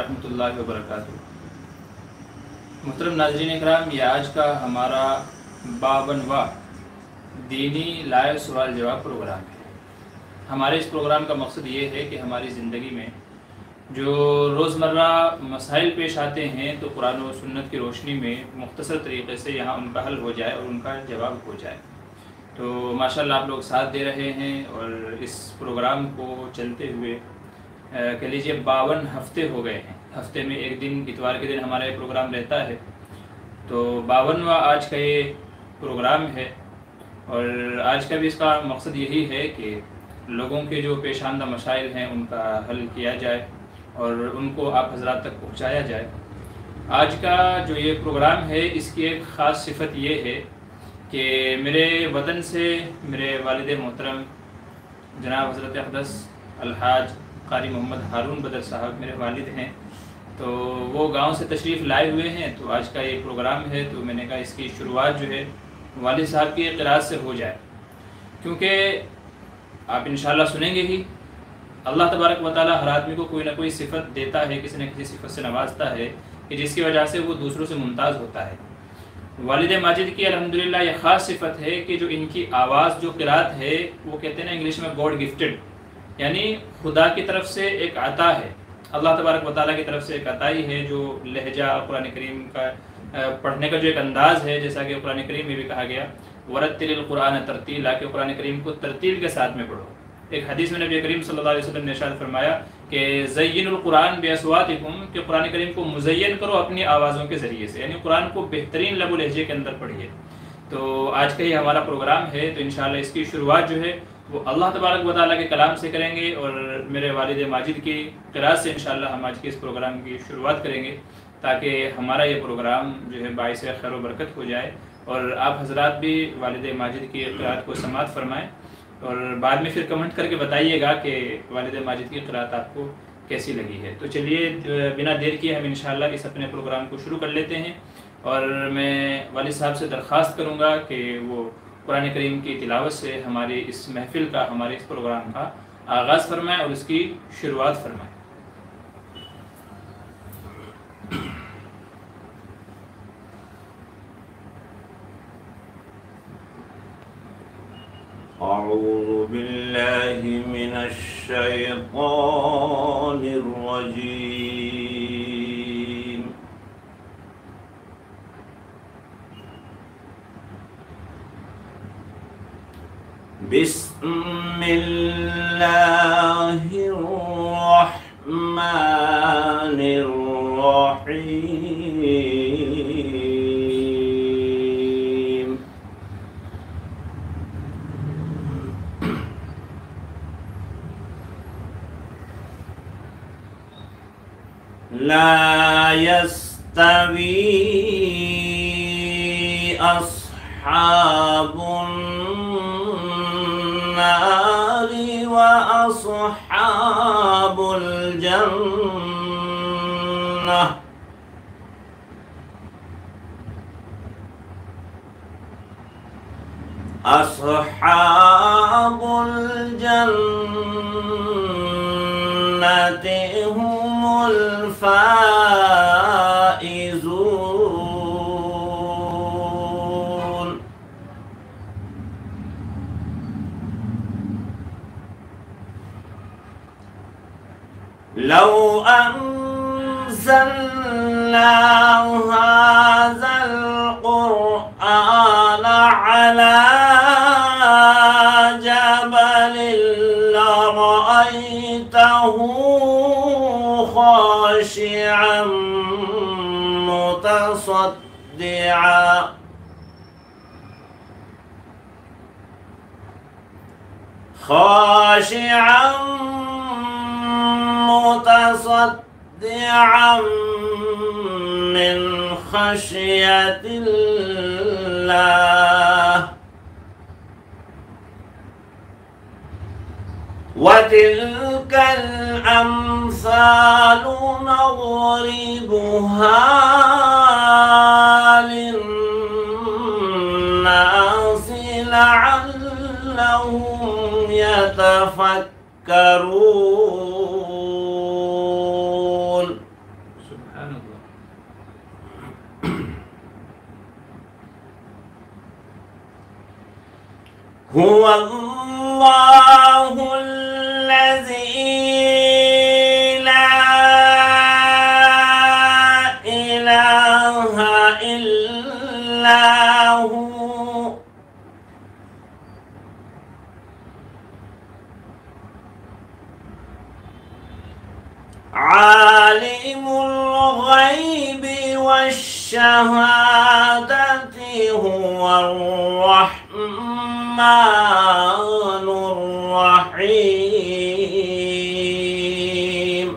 ورحمۃ اللہ وبرکاتہ۔ محترم ناظرین اکرام، یہ آج کا ہمارا 52واں دینی لائیو سوال جواب پروگرام ہے۔ ہمارے اس پروگرام کا مقصد یہ ہے کہ ہماری زندگی میں جو روزمرہ مسائل پیش آتے ہیں تو قرآن و سنت کی روشنی میں مختصر طریقے سے یہاں ان کا حل ہو جائے اور ان کا جواب ہو جائے۔ تو ماشاءاللہ آپ لوگ ساتھ دے رہے ہیں اور اس پروگرام کو چلتے ہوئے کہہ لیجیے 52 ہفتے ہو گئے ہیں۔ ہفتے میں ایک دن اتوار کے دن ہمارا یہ پروگرام رہتا ہے، تو 52واں آج کا یہ پروگرام ہے۔ اور آج کا بھی اس کا مقصد یہی ہے کہ لوگوں کے جو پیش آمدہ مسائل ہیں ان کا حل کیا جائے اور ان کو آپ حضرات تک پہنچایا جائے۔ آج کا جو یہ پروگرام ہے اس کی ایک خاص صفت یہ ہے کہ میرے وطن سے میرے والد محترم جناب حضرت اقدس الحاج قاری محمد ہارون بدر صاحب میرے والد ہیں، تو وہ گاؤں سے تشریف لائے ہوئے ہیں۔ تو آج کا یہ پروگرام ہے تو میں نے کہا اس کی شروعات جو ہے والد صاحب کی قرات سے ہو جائے، کیونکہ آپ انشاءاللہ سنیں گے ہی اللہ تبارک و تعالی ہر آدمی کو کوئی نہ کوئی صفت دیتا ہے، کسی نہ کسی صفت سے نوازتا ہے کہ جس کی وجہ سے وہ دوسروں سے ممتاز ہوتا ہے۔ والد ماجد کی الحمدللہ یہ خاص صفت ہے کہ جو ان کی آواز جو قرات ہے وہ کہتے ہیں نا انگلش میں گاڈ گفٹڈ، یعنی خدا کی طرف سے ایک عطا ہے، اللہ تبارک و تعالیٰ کی طرف سے ایک عطائی ہے۔ جو لہجہ قرآن کریم کا پڑھنے کا جو ایک انداز ہے، جیسا کہ قرآن کریم میں بھی کہا گیا ورتل القرآن ترتیلا، کہ قرآن کریم کو ترتیل کے ساتھ میں پڑھو۔ ایک حدیث میں نبی کریم صلی اللہ علیہ وسلم نے ارشاد فرمایا کہ زین القرآن باصواتکم، کہ قرآن کریم کو مزین کرو اپنی آوازوں کے ذریعے سے، یعنی قرآن کو بہترین لب و لہجے کے اندر پڑھیے۔ تو آج کا یہ ہمارا پروگرام ہے، تو انشاءاللہ اس کی شروعات جو ہے وہ اللہ تبارک و تعالیٰ کے کلام سے کریں گے اور میرے والد ماجد کی قرات سے انشاءاللہ ہم آج کے اس پروگرام کی شروعات کریں گے، تاکہ ہمارا یہ پروگرام جو ہے باعث خیر و برکت ہو جائے اور آپ حضرات بھی والد ماجد کی قرات کو سماعت فرمائیں اور بعد میں پھر کمنٹ کر کے بتائیے گا کہ والد ماجد کی قرات آپ کو کیسی لگی ہے۔ تو چلیے بنا دیر کیے ہم انشاءاللہ اس اپنے پروگرام کو شروع کر لیتے ہیں، اور میں والد صاحب سے درخواست کروں گا کہ وہ قرآن کریم کی تلاوت سے ہماری اس محفل کا، ہمارے اس پروگرام کا آغاز فرمائیں اور اس کی شروعات فرمائیں۔ اعوذ باللہ من الشیطان الرجیم، بسم اللہ الرحمن الرحیم، لا يستوي أصحاب النار وأصحاب الجنة، أصحاب الجنة هم الفائزون، لو أنزلنا هذا القرآن على جبل لرأيته خاشعا متصدعا متصدعا من خشية الله، وتلك الأمثال نضربها للناس لعلهم يتفكرون، سبحان الله. هو الله الذي لا إله إلا هو عالم الغيب والشهادة هو الرحمن الرحيم.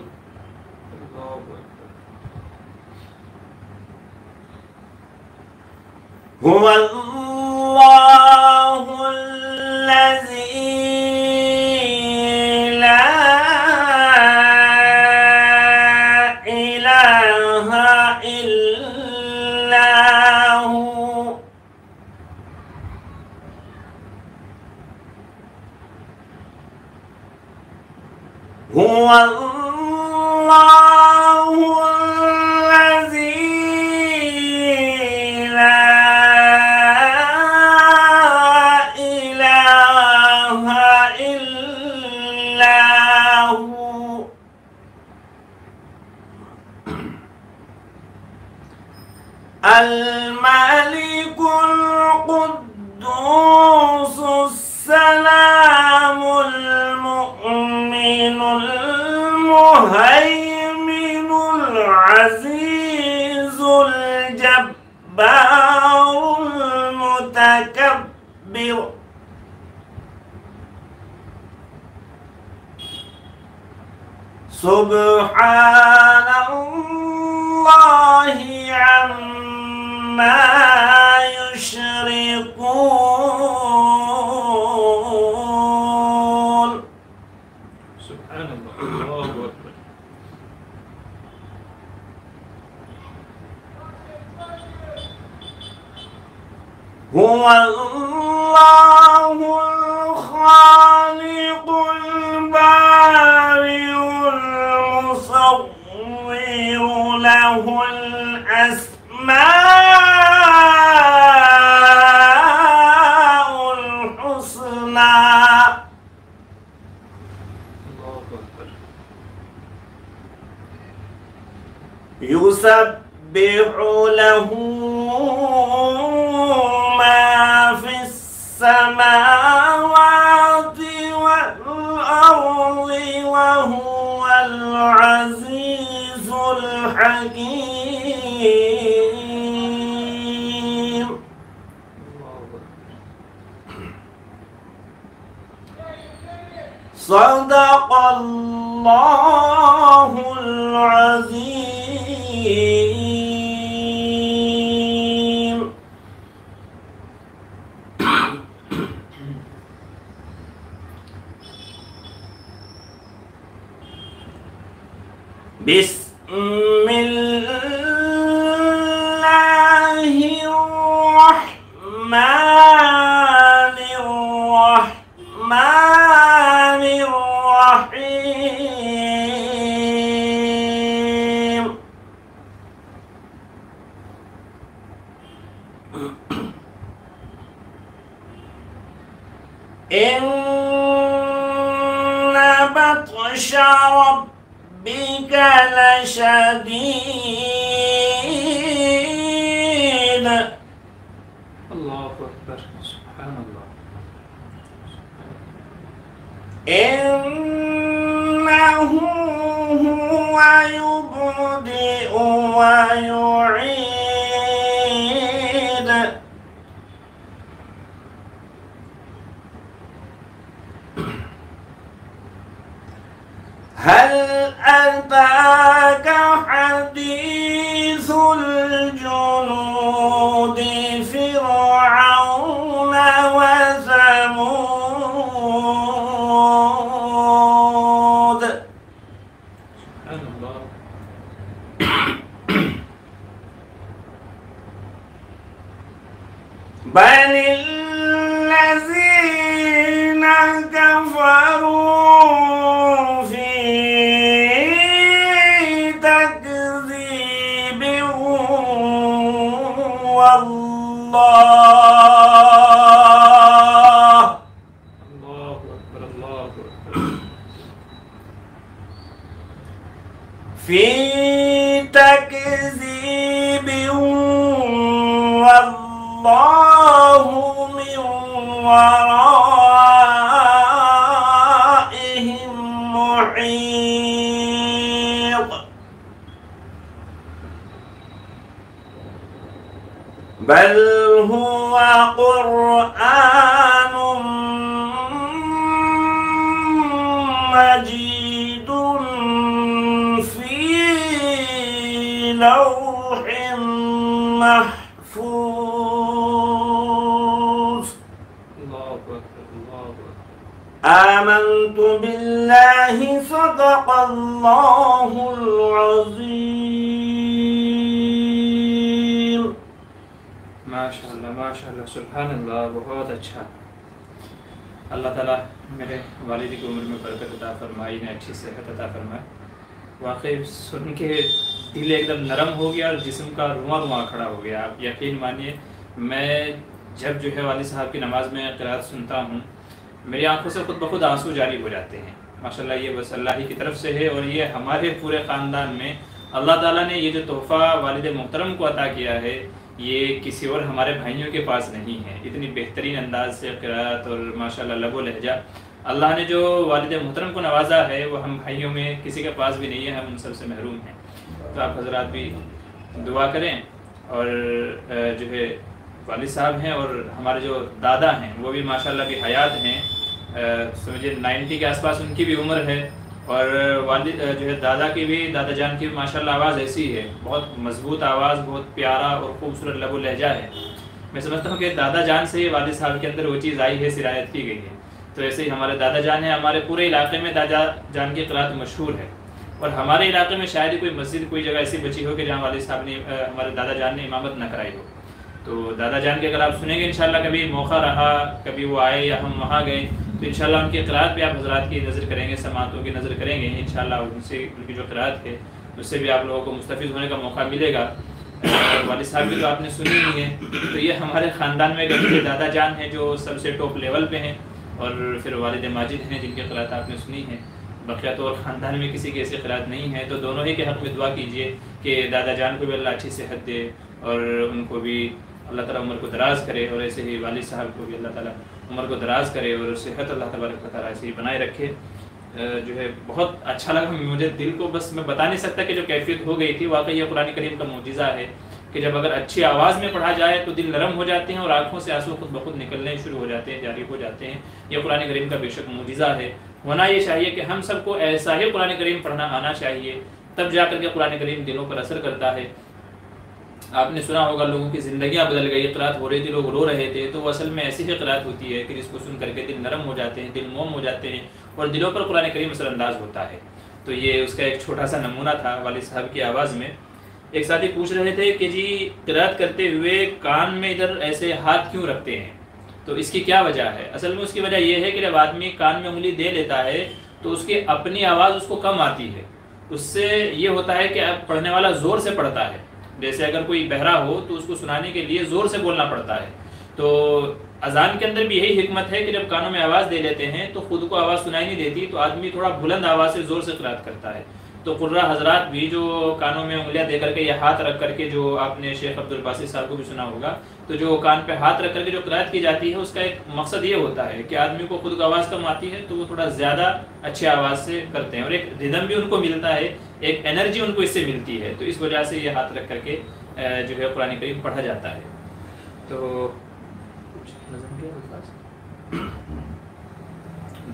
هو الله الذي لا إله إلا هو هو الله الذي لا إله إلا هو الملك القدوس السلام المؤمن المهيمن العزيز الجبار المتكبر سبحان الله عما يشركون. سبحان الله. الله أكبر. هو الله الخالق البارئ المصور له الأسماء الحسنى. الله أكبر. يسبح له ما في السماوات والأرض وهو العزيز الحكيم. صدق الله العظيم. بسم الله الرحمن الرحيم. إن بطش ربك لشديد. الله أكبر. سبحان الله. إنه هو يبدئ ويعيد. هل أتاك حديث الجنود فرعون وثمود. سبحان الله. بل الذين كفروا في تكذيب في تكذيب والله من ورائهم محيط بل هو قرآن مجيد لوح محفوظ آمنت بالله صدق الله العظيم. ماشاءاللہ سبحان اللہ، بہت اچھا. اللہ تعالیٰ میرے والد کی عمر میں برکت عطا فرمائی، نے اچھی صحت عطا فرمائے. واقعی سن کے دل ایک دم نرم ہو گیا اور جسم کا رواں رواں کھڑا ہو گیا. آپ یقین مانیے، میں جب جو ہے والد صاحب کی نماز میں قرات سنتا ہوں، میری آنکھوں سے خود بخود آنسو جاری ہو جاتے ہیں. ماشاءاللہ یہ بس اللہ ہی کی طرف سے ہے، اور یہ ہمارے پورے خاندان میں اللہ تعالیٰ نے یہ جو تحفہ والد محترم کو عطا کیا ہے، یہ کسی اور ہمارے بھائیوں کے پاس نہیں ہے. اتنی بہترین انداز سے قرات اور ماشاءاللہ لب و لہجہ اللہ نے جو والد محترم کو نوازا ہے، وہ ہم بھائیوں میں کسی کے پاس بھی نہیں ہے. ہم ان سب سے محروم ہیں. تو آپ حضرات بھی دعا کریں. اور جو ہے والد صاحب ہیں اور ہمارے جو دادا ہیں وہ بھی ماشاءاللہ بھی حیات ہیں. سمجھے 90 کے آس پاس ان کی بھی عمر ہے. اور والد جو ہے دادا کی بھی، دادا جان کی بھی ماشاءاللہ آواز ایسی ہے، بہت مضبوط آواز، بہت پیارا اور خوبصورت لب و لہجہ ہے. میں سمجھتا ہوں کہ دادا جان سے والد صاحب کے اندر وہ چیز آئی ہے، سرایت کی گئی ہے. تو ایسے ہی ہمارے دادا جان ہیں. ہمارے پورے علاقے میں دادا جان کی قرات مشہور ہے، اور ہمارے علاقے میں شاید ہی کوئی مسجد، کوئی جگہ ایسی بچی ہو کہ جہاں والد صاحب نے، ہمارے دادا جان نے امامت نہ کرائی ہو. تو دادا جان کے اگر آپ سنیں گے انشاءاللہ، کبھی موقع رہا، کبھی وہ آئے یا ہم وہاں گئے، تو انشاءاللہ ان کی قرات بھی آپ حضرات کی نظر کریں گے، سماعتوں کی نظر کریں گے انشاءاللہ. ان سے ان کی جو قرات ہے اس سے بھی آپ لوگوں کو مستفید ہونے کا موقع ملے گا. والد صاحب کی تو آپ نے سنی ہی ہے. تو یہ ہمارے خاندان میں اگر دادا جان ہیں جو سب سے ٹاپ لیول پہ ہیں، اور پھر والد ماجد ہیں جن کی قرات آپ نے سنی ہے. بقیہ تو اور خاندان میں کسی کی ایسی قرات نہیں ہے. تو دونوں ہی کے حق میں دعا کیجئے کہ دادا جان کو بھی اللہ اچھی صحت دے، اور ان کو بھی اللہ تعالیٰ عمر کو دراز کرے، اور ایسے ہی والد صاحب کو بھی اللہ تعالیٰ عمر کو دراز کرے اور صحت اللہ تبارک و تعالیٰ ایسے ہی بنائے رکھے. جو ہے بہت اچھا لگا مجھے، دل کو بس میں بتا نہیں سکتا کہ جو کیفیت ہو گئی تھی. واقعی یہ قرآن کریم کا معجزہ ہے کہ جب اگر اچھی آواز میں پڑھا جائے تو دل نرم ہو جاتے ہیں اور آنکھوں سے آنسو خود بخود نکلنے شروع ہو جاتے ہیں، جاری ہو جاتے ہیں. یہ قرآن کریم کا بے شک معجزہ ہے. ہونا یہ چاہیے کہ ہم سب کو ایسا ہی قرآن کریم پڑھنا آنا چاہیے، تب جا کر کے قرآن کریم دلوں پر اثر کرتا ہے. آپ نے سنا ہوگا لوگوں کی زندگیاں بدل گئی، قرات ہو رہی تھی، لوگ رو رہے تھے. تو وہ اصل میں ایسی ہی قرات ہوتی ہے کہ جس کو سن کر کے دل نرم ہو جاتے ہیں، دل موم ہو جاتے ہیں، اور دلوں پر قرآن کریم اثر انداز ہوتا ہے. تو یہ اس کا ایک چھوٹا سا نمونہ تھا والد صاحب کی آواز میں. ایک ساتھی پوچھ رہے تھے کہ جی قرات کرتے ہوئے کان میں ادھر ایسے ہاتھ کیوں رکھتے ہیں، تو اس کی کیا وجہ ہے؟ اصل میں اس کی وجہ یہ ہے کہ جب آدمی کان میں انگلی دے لیتا ہے تو اس کی اپنی آواز اس کو کم آتی ہے. اس سے یہ ہوتا ہے کہ اب پڑھنے والا زور سے پڑھتا ہے. جیسے اگر کوئی بہرا ہو تو اس کو سنانے کے لیے زور سے بولنا پڑتا ہے. تو اذان کے اندر بھی یہی حکمت ہے کہ جب کانوں میں آواز دے لیتے ہیں تو خود کو آواز سنائی نہیں دیتی، تو آدمی تھوڑا بلند آواز سے زور سے قرات کرتا ہے. تو قرہ حضرات بھی جو کانوں میں انگلیاں دے کر کے یا ہاتھ رکھ کر کے، جو آپ نے شیخ عبد الباسط صاحب کو بھی سنا ہوگا، تو جو کان پہ ہاتھ رکھ کر کے جو قرات کی جاتی ہے، اس کا ایک مقصد یہ ہوتا ہے کہ آدمی کو خود کو آواز کم آتی ہے تو وہ تھوڑا زیادہ اچھی آواز سے کرتے ہیں، اور ایک ردم بھی ان کو ملتا ہے، ایک انرجی ان کو اس سے ملتی ہے. تو اس وجہ سے یہ ہاتھ رکھ کر کے جو ہے قرآن کریم پڑھا جاتا ہے. تو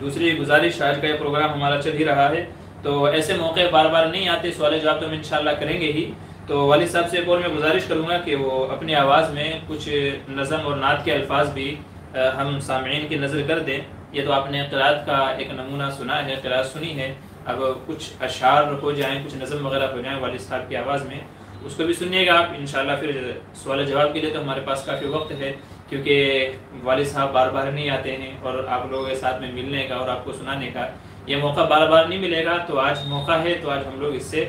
دوسری گزارش، آج کا یہ پروگرام ہمارا چل ہی رہا ہے، تو ایسے موقع بار بار نہیں آتے. سوال جواب تو ہم انشاءاللہ کریں گے ہی. تو والد صاحب سے ایک اور میں گزارش کروں گا کہ وہ اپنی آواز میں کچھ نظم اور نعت کے الفاظ بھی ہم سامعین کی نظر کر دیں. یہ تو آپ نے قرات کا ایک نمونہ سنا ہے، قرات سنی ہے. اب کچھ اشعار ہو جائیں، کچھ نظم وغیرہ ہو جائیں والد صاحب کی آواز میں، اس کو بھی سنیے گا آپ انشاءاللہ. پھر سوال جواب کے لیے تو ہمارے پاس کافی وقت ہے، کیونکہ والد صاحب بار بار نہیں آتے ہیں، اور آپ لوگوں کے ساتھ میں ملنے کا اور آپ کو سنانے کا یہ موقع بار بار نہیں ملے گا. تو آج موقع ہے، تو آج ہم لوگ اس سے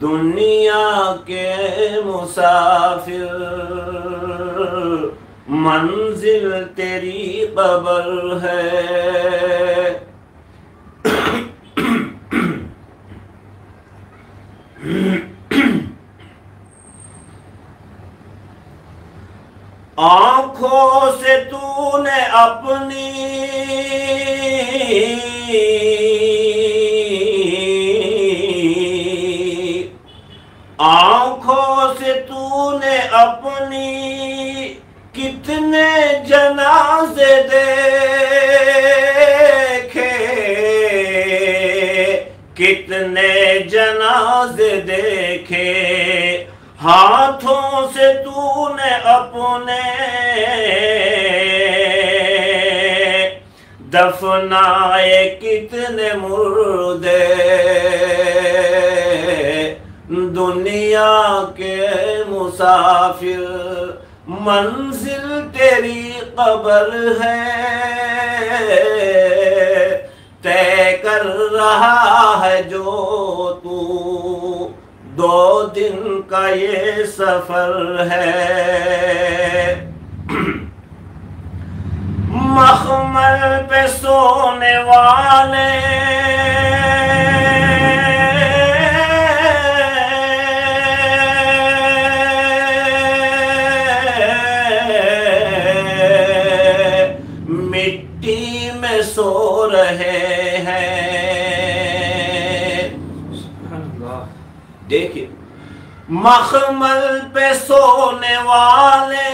دنیا کے مسافر منزل تیری قبر ہے، آنکھوں سے تو نے اپنی آنکھوں سے تو نے اپنی کتنے جنازے دیکھے، کتنے جنازے دیکھے، ہاتھوں سے تو نے اپنے دفنائے کتنے مردے، دنیا کے مسافر منزل تیری قبر ہے، طے کر رہا ہے جو تو 2 دن کا یہ سفر ہے، مخمل پہ سونے والے مٹی میں سو رہے ہیں۔ دیکھیں مخمل پہ سونے والے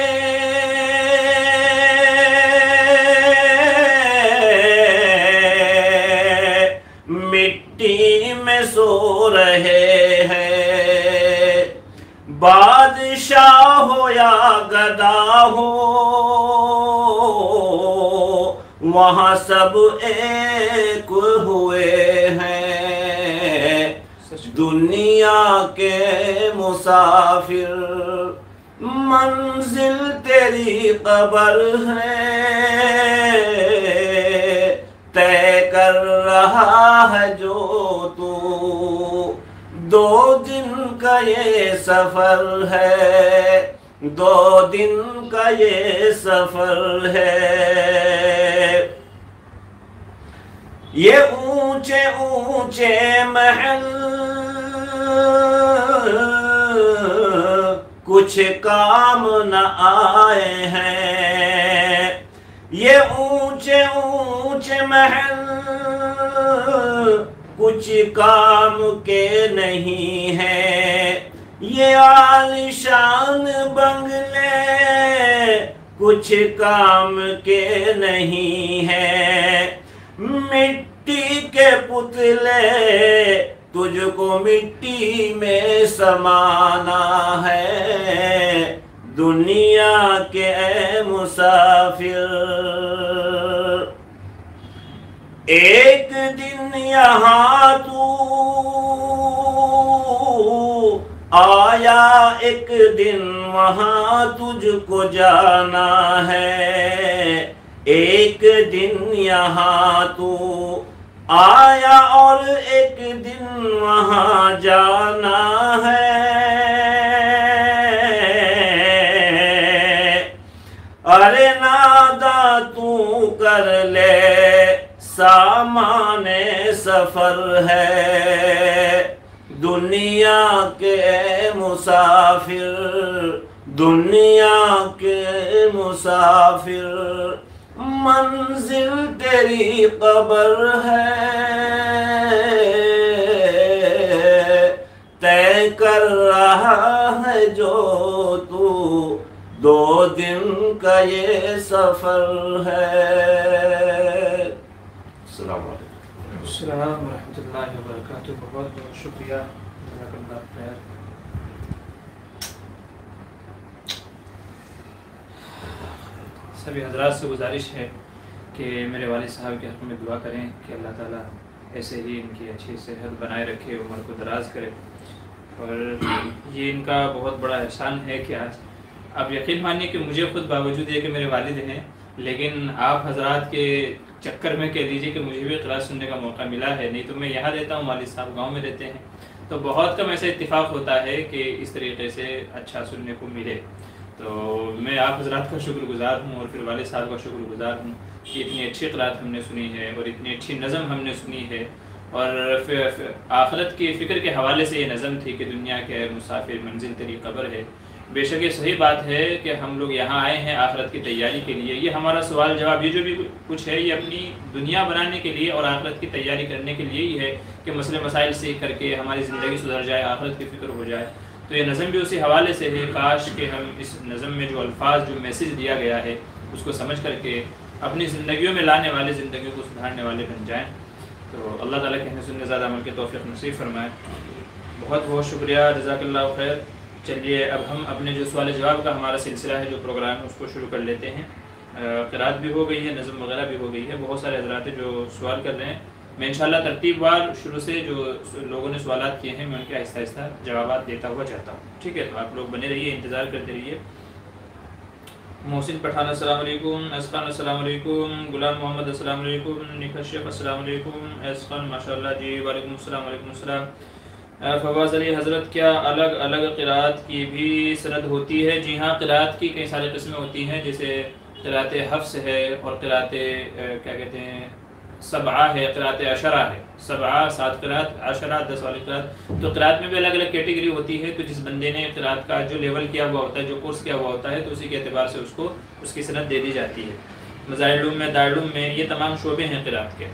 مٹی میں سو رہے ہیں، بادشاہ ہو یا گدا ہو وہاں سب ایک ہوئے ہیں، دنیا کے مسافر منزل تیری قبر ہے، طے کر رہا ہے جو تو 2 دن کا یہ سفر ہے، 2 دن کا یہ سفر ہے، یہ اونچے اونچے محل کچھ کام نہ آئے ہیں، یہ اونچے اونچے محل کچھ کام کے نہیں ہیں، یہ عالیشان بنگلے کچھ کام کے نہیں ہیں، مٹی کے پتلے تجھ کو مٹی میں سمانا ہے، دنیا کے اے مسافر ایک دن یہاں تو آیا، ایک دن وہاں تجھ کو جانا ہے، ایک دن یہاں تو آیا اور ایک دن وہاں جانا ہے، ارے نادا تو کر لے سامان سفر ہے، دنیا کے مسافر، دنیا کے مسافر منزل تیری قبر ہے، طے کر رہا ہے جو تو 2 دن کا یہ سفر ہے۔ السلام علیکم۔ السلام ورحمۃ اللہ وبرکاتہ، بہت بہت شکریہ، جزاک اللہ خیر۔ سبھی حضرات سے گزارش ہے کہ میرے والد صاحب کے حق میں دعا کریں کہ اللہ تعالیٰ ایسے ہی ان کی اچھی صحت بنائے رکھے، عمر کو دراز کرے، اور یہ ان کا بہت بڑا احسان ہے کہ آج آپ یقین مانیے کہ مجھے خود باوجود یہ کہ میرے والد ہیں، لیکن آپ حضرات کے چکر میں کہہ دیجئے کہ مجھے بھی قرأت سننے کا موقع ملا ہے، نہیں تو میں یہاں رہتا ہوں، والد صاحب گاؤں میں رہتے ہیں، تو بہت کم ایسا اتفاق ہوتا ہے کہ اس طریقے سے اچھا سننے کو ملے. تو میں آپ حضرات کا شکر گزار ہوں اور پھر والد صاحب کا شکر گزار ہوں کہ اتنی اچھی قرأت ہم نے سنی ہے اور اتنی اچھی نظم ہم نے سنی ہے. اور آخرت کی فکر کے حوالے سے یہ نظم تھی کہ دنیا کے مسافر منزل تیری قبر ہے. بے شک یہ صحیح بات ہے کہ ہم لوگ یہاں آئے ہیں آخرت کی تیاری کے لیے. یہ ہمارا سوال جواب یہ جو بھی کچھ ہے یہ اپنی دنیا بنانے کے لیے اور آخرت کی تیاری کرنے کے لیے ہی ہے کہ مسئلے مسائل سیکھ کر کے ہماری زندگی سدھر جائے, آخرت کی فکر ہو جائے. تو یہ نظم بھی اسی حوالے سے ہے. کاش کہ ہم اس نظم میں جو الفاظ جو میسیج دیا گیا ہے اس کو سمجھ کر کے اپنی زندگیوں میں لانے والے, زندگیوں کو سدھارنے والے بن جائیں. تو اللہ تعالیٰ کہنے سننے زیادہ عمل کے توفیق نصیب فرمائے. بہت بہت شکریہ, جزاک اللہ خیر. چلیے اب ہم اپنے جو سوال جواب کا ہمارا سلسلہ ہے, جو پروگرام ہے, اس کو شروع کر لیتے ہیں. قرأت بھی ہو گئی ہے, نظم وغیرہ بھی ہو گئی ہے. بہت سارے حضرات جو سوال کر رہے ہیں, میں انشاءاللہ ترتیب وار شروع سے جو لوگوں نے سوالات کیے ہیں میں ان کے آہستہ آہستہ جوابات دیتا ہوا چاہتا ہوں. ٹھیک ہے, تو آپ لوگ بنے رہیے, انتظار کرتے رہیے. محسن پٹھان السلام علیکم. اسقان السلام علیکم. غلام محمد السلام علیکم. نکھت شیخ السلام علیکم. اسقان ماشاء اللہ جی, وعلیکم السلام. وعلیکم السلام. فواز علی حضرت, کیا الگ الگ قرأت کی بھی سند ہوتی ہے؟ جی ہاں, قرأت کی کئی ساری قسمیں ہوتی ہیں, جیسے قرأت حفص ہے اور قرأت کیا کہتے ہیں سبعہ ہے, قرأت عشرہ ہے. سبعہ 7 قرأت, عشرہ 10 والی قرأت. تو قرأت میں بھی الگ الگ کیٹیگری ہوتی ہے. تو جس بندے نے قرأت کا جو لیول کیا ہوا ہوتا ہے, جو کورس کیا ہوا ہوتا ہے, تو اسی کے اعتبار سے اس کو اس کی سند دے دی جاتی ہے. مظاہر علوم میں, دارالعلوم میں, یہ تمام شعبے ہیں قرأت کے.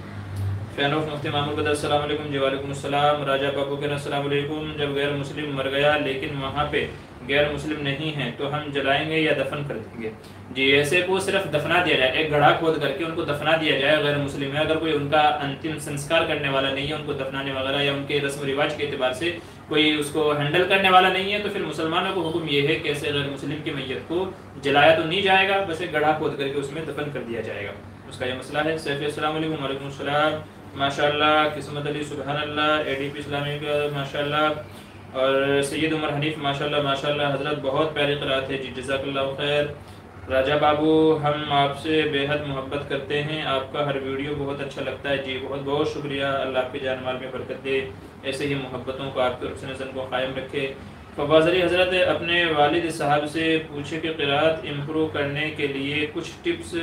فینوف مفتی مامور بدر السلام علیکم. جی وعلیکم السلام. راجہ بابو کے السلام علیکم. جب غیر مسلم مر گیا لیکن وہاں پہ غیر مسلم نہیں ہیں تو ہم جلائیں گے یا دفن کر دیں گے؟ جی ایسے کو صرف دفنا دیا جائے, ایک گڑھا کھود کر کے ان کو دفنا دیا جائے. غیر مسلم ہے, اگر کوئی ان کا انتم سنسکار کرنے والا نہیں ہے, ان کو دفنانے وغیرہ یا ان کے رسم و رواج کے اعتبار سے کوئی اس کو ہینڈل کرنے والا نہیں ہے, تو پھر مسلمانوں کو حکم یہ ہے کہ ایسے غیر مسلم کی میت کو جلایا تو نہیں جائے گا, بس ایک گڑھا کھود کر کے اس میں دفن کر دیا جائے گا. اس کا یہ مسئلہ ہے. سیف السلام علیکم. وعلیکم السلام. ماشاء اللہ. قسمت علی سبحان اللہ. اے ڈی پی اسلامی کا ماشاء اللہ. اور سید عمر حنیف ماشاء اللہ ماشاء اللہ. حضرت بہت پیاری قرأت ہے. جی جزاک اللہ خیر. راجہ بابو, ہم آپ سے بے حد محبت کرتے ہیں, آپ کا ہر ویڈیو بہت اچھا لگتا ہے. جی بہت بہت شکریہ. اللہ آپ کے جان مال میں برکت دے, ایسے ہی محبتوں کو آپ کے حسن نظر کو قائم رکھے. فواز علی حضرت, اپنے والد صاحب سے پوچھے کہ قرأت امپروو کرنے کے لیے کچھ ٹپس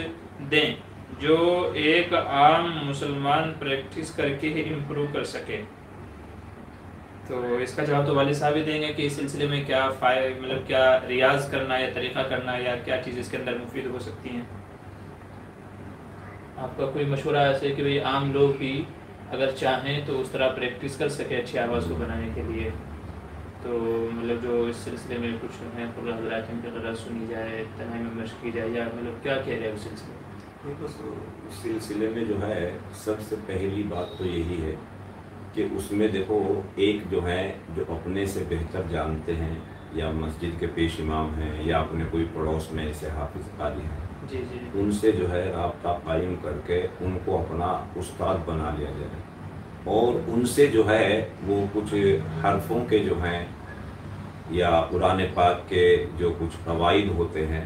دیں جو ایک عام مسلمان پریکٹس کر کے ہی امپروو کر سکے. تو اس کا جواب تو والد صاحب ہی دیں گے کہ اس سلسلے میں کیا مطلب کیا ریاض کرنا یا طریقہ کرنا یا کیا چیز اس کے اندر مفید ہو سکتی ہیں. آپ کا کوئی مشورہ ایسے کہ بھئی عام لوگ بھی اگر چاہیں تو اس طرح پریکٹس کر سکے اچھی آواز کو بنانے کے لیے, تو مطلب جو اس سلسلے میں کچھ ہیں حضرات ان کی قرأت سنی جائے, تنہائی میں مشق کی جائے, یا مطلب کیا کہہ رہے ہیں اس سلسلے میں؟ اس سلسلے میں جو ہے سب سے پہلی بات تو یہی ہے کہ اس میں دیکھو, ایک جو ہے جو اپنے سے بہتر جانتے ہیں یا مسجد کے پیش امام ہیں یا اپنے کوئی پڑوس میں ایسے حافظ قاری ہیں, جی جی ان سے جو ہے رابطہ قائم کر کے ان کو اپنا استاد بنا لیا جائے, اور ان سے جو ہے وہ کچھ حرفوں کے جو ہیں یا قرآن پاک کے جو کچھ فوائد ہوتے ہیں,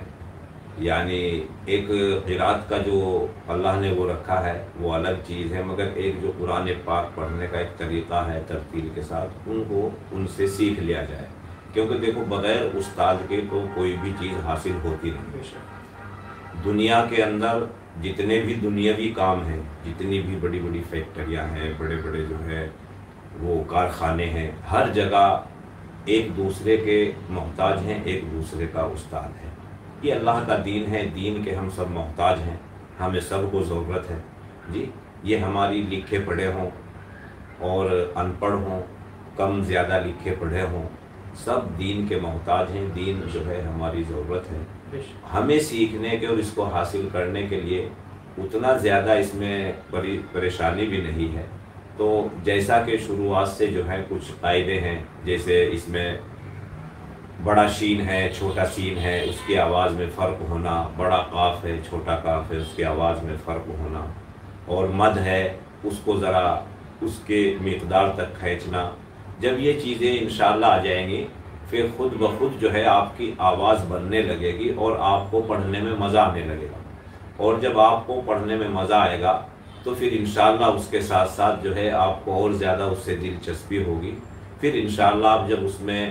یعنی ایک قرأت کا جو اللہ نے وہ رکھا ہے وہ الگ چیز ہے, مگر ایک جو قرآن پاک پڑھنے کا ایک طریقہ ہے ترتیل کے ساتھ, ان کو ان سے سیکھ لیا جائے. کیونکہ دیکھو بغیر استاد کے تو کوئی بھی چیز حاصل ہوتی نہیں. دنیا کے اندر جتنے بھی دنیاوی کام ہیں, جتنی بھی بڑی بڑی فیکٹریاں ہیں, بڑے بڑے جو ہے وہ کارخانے ہیں, ہر جگہ ایک دوسرے کے محتاج ہیں, ایک دوسرے کا استاد ہے. یہ اللہ کا دین ہے, دین کے ہم سب محتاج ہیں, ہمیں سب کو ضرورت ہے. جی یہ ہماری لکھے پڑھے ہوں اور ان پڑھ ہوں, کم زیادہ لکھے پڑھے ہوں, سب دین کے محتاج ہیں. دین جو ہے ہماری ضرورت ہے. ہمیں سیکھنے کے اور اس کو حاصل کرنے کے لیے اتنا زیادہ اس میں بڑی پریشانی بھی نہیں ہے. تو جیسا کہ شروعات سے جو ہے کچھ قاعدے ہیں, جیسے اس میں بڑا شین ہے, چھوٹا سین ہے, اس کی آواز میں فرق ہونا, بڑا قاف ہے, چھوٹا قاف ہے, اس کی آواز میں فرق ہونا, اور مد ہے اس کو ذرا اس کے مقدار تک کھینچنا. جب یہ چیزیں انشاءاللہ آ جائیں گی پھر خود بخود جو ہے آپ کی آواز بننے لگے گی اور آپ کو پڑھنے میں مزہ آنے لگے گا. اور جب آپ کو پڑھنے میں مزہ آئے گا تو پھر انشاءاللہ اس کے ساتھ ساتھ جو ہے آپ کو اور زیادہ اس سے دلچسپی ہوگی. پھر انشاءاللہ آپ جب اس میں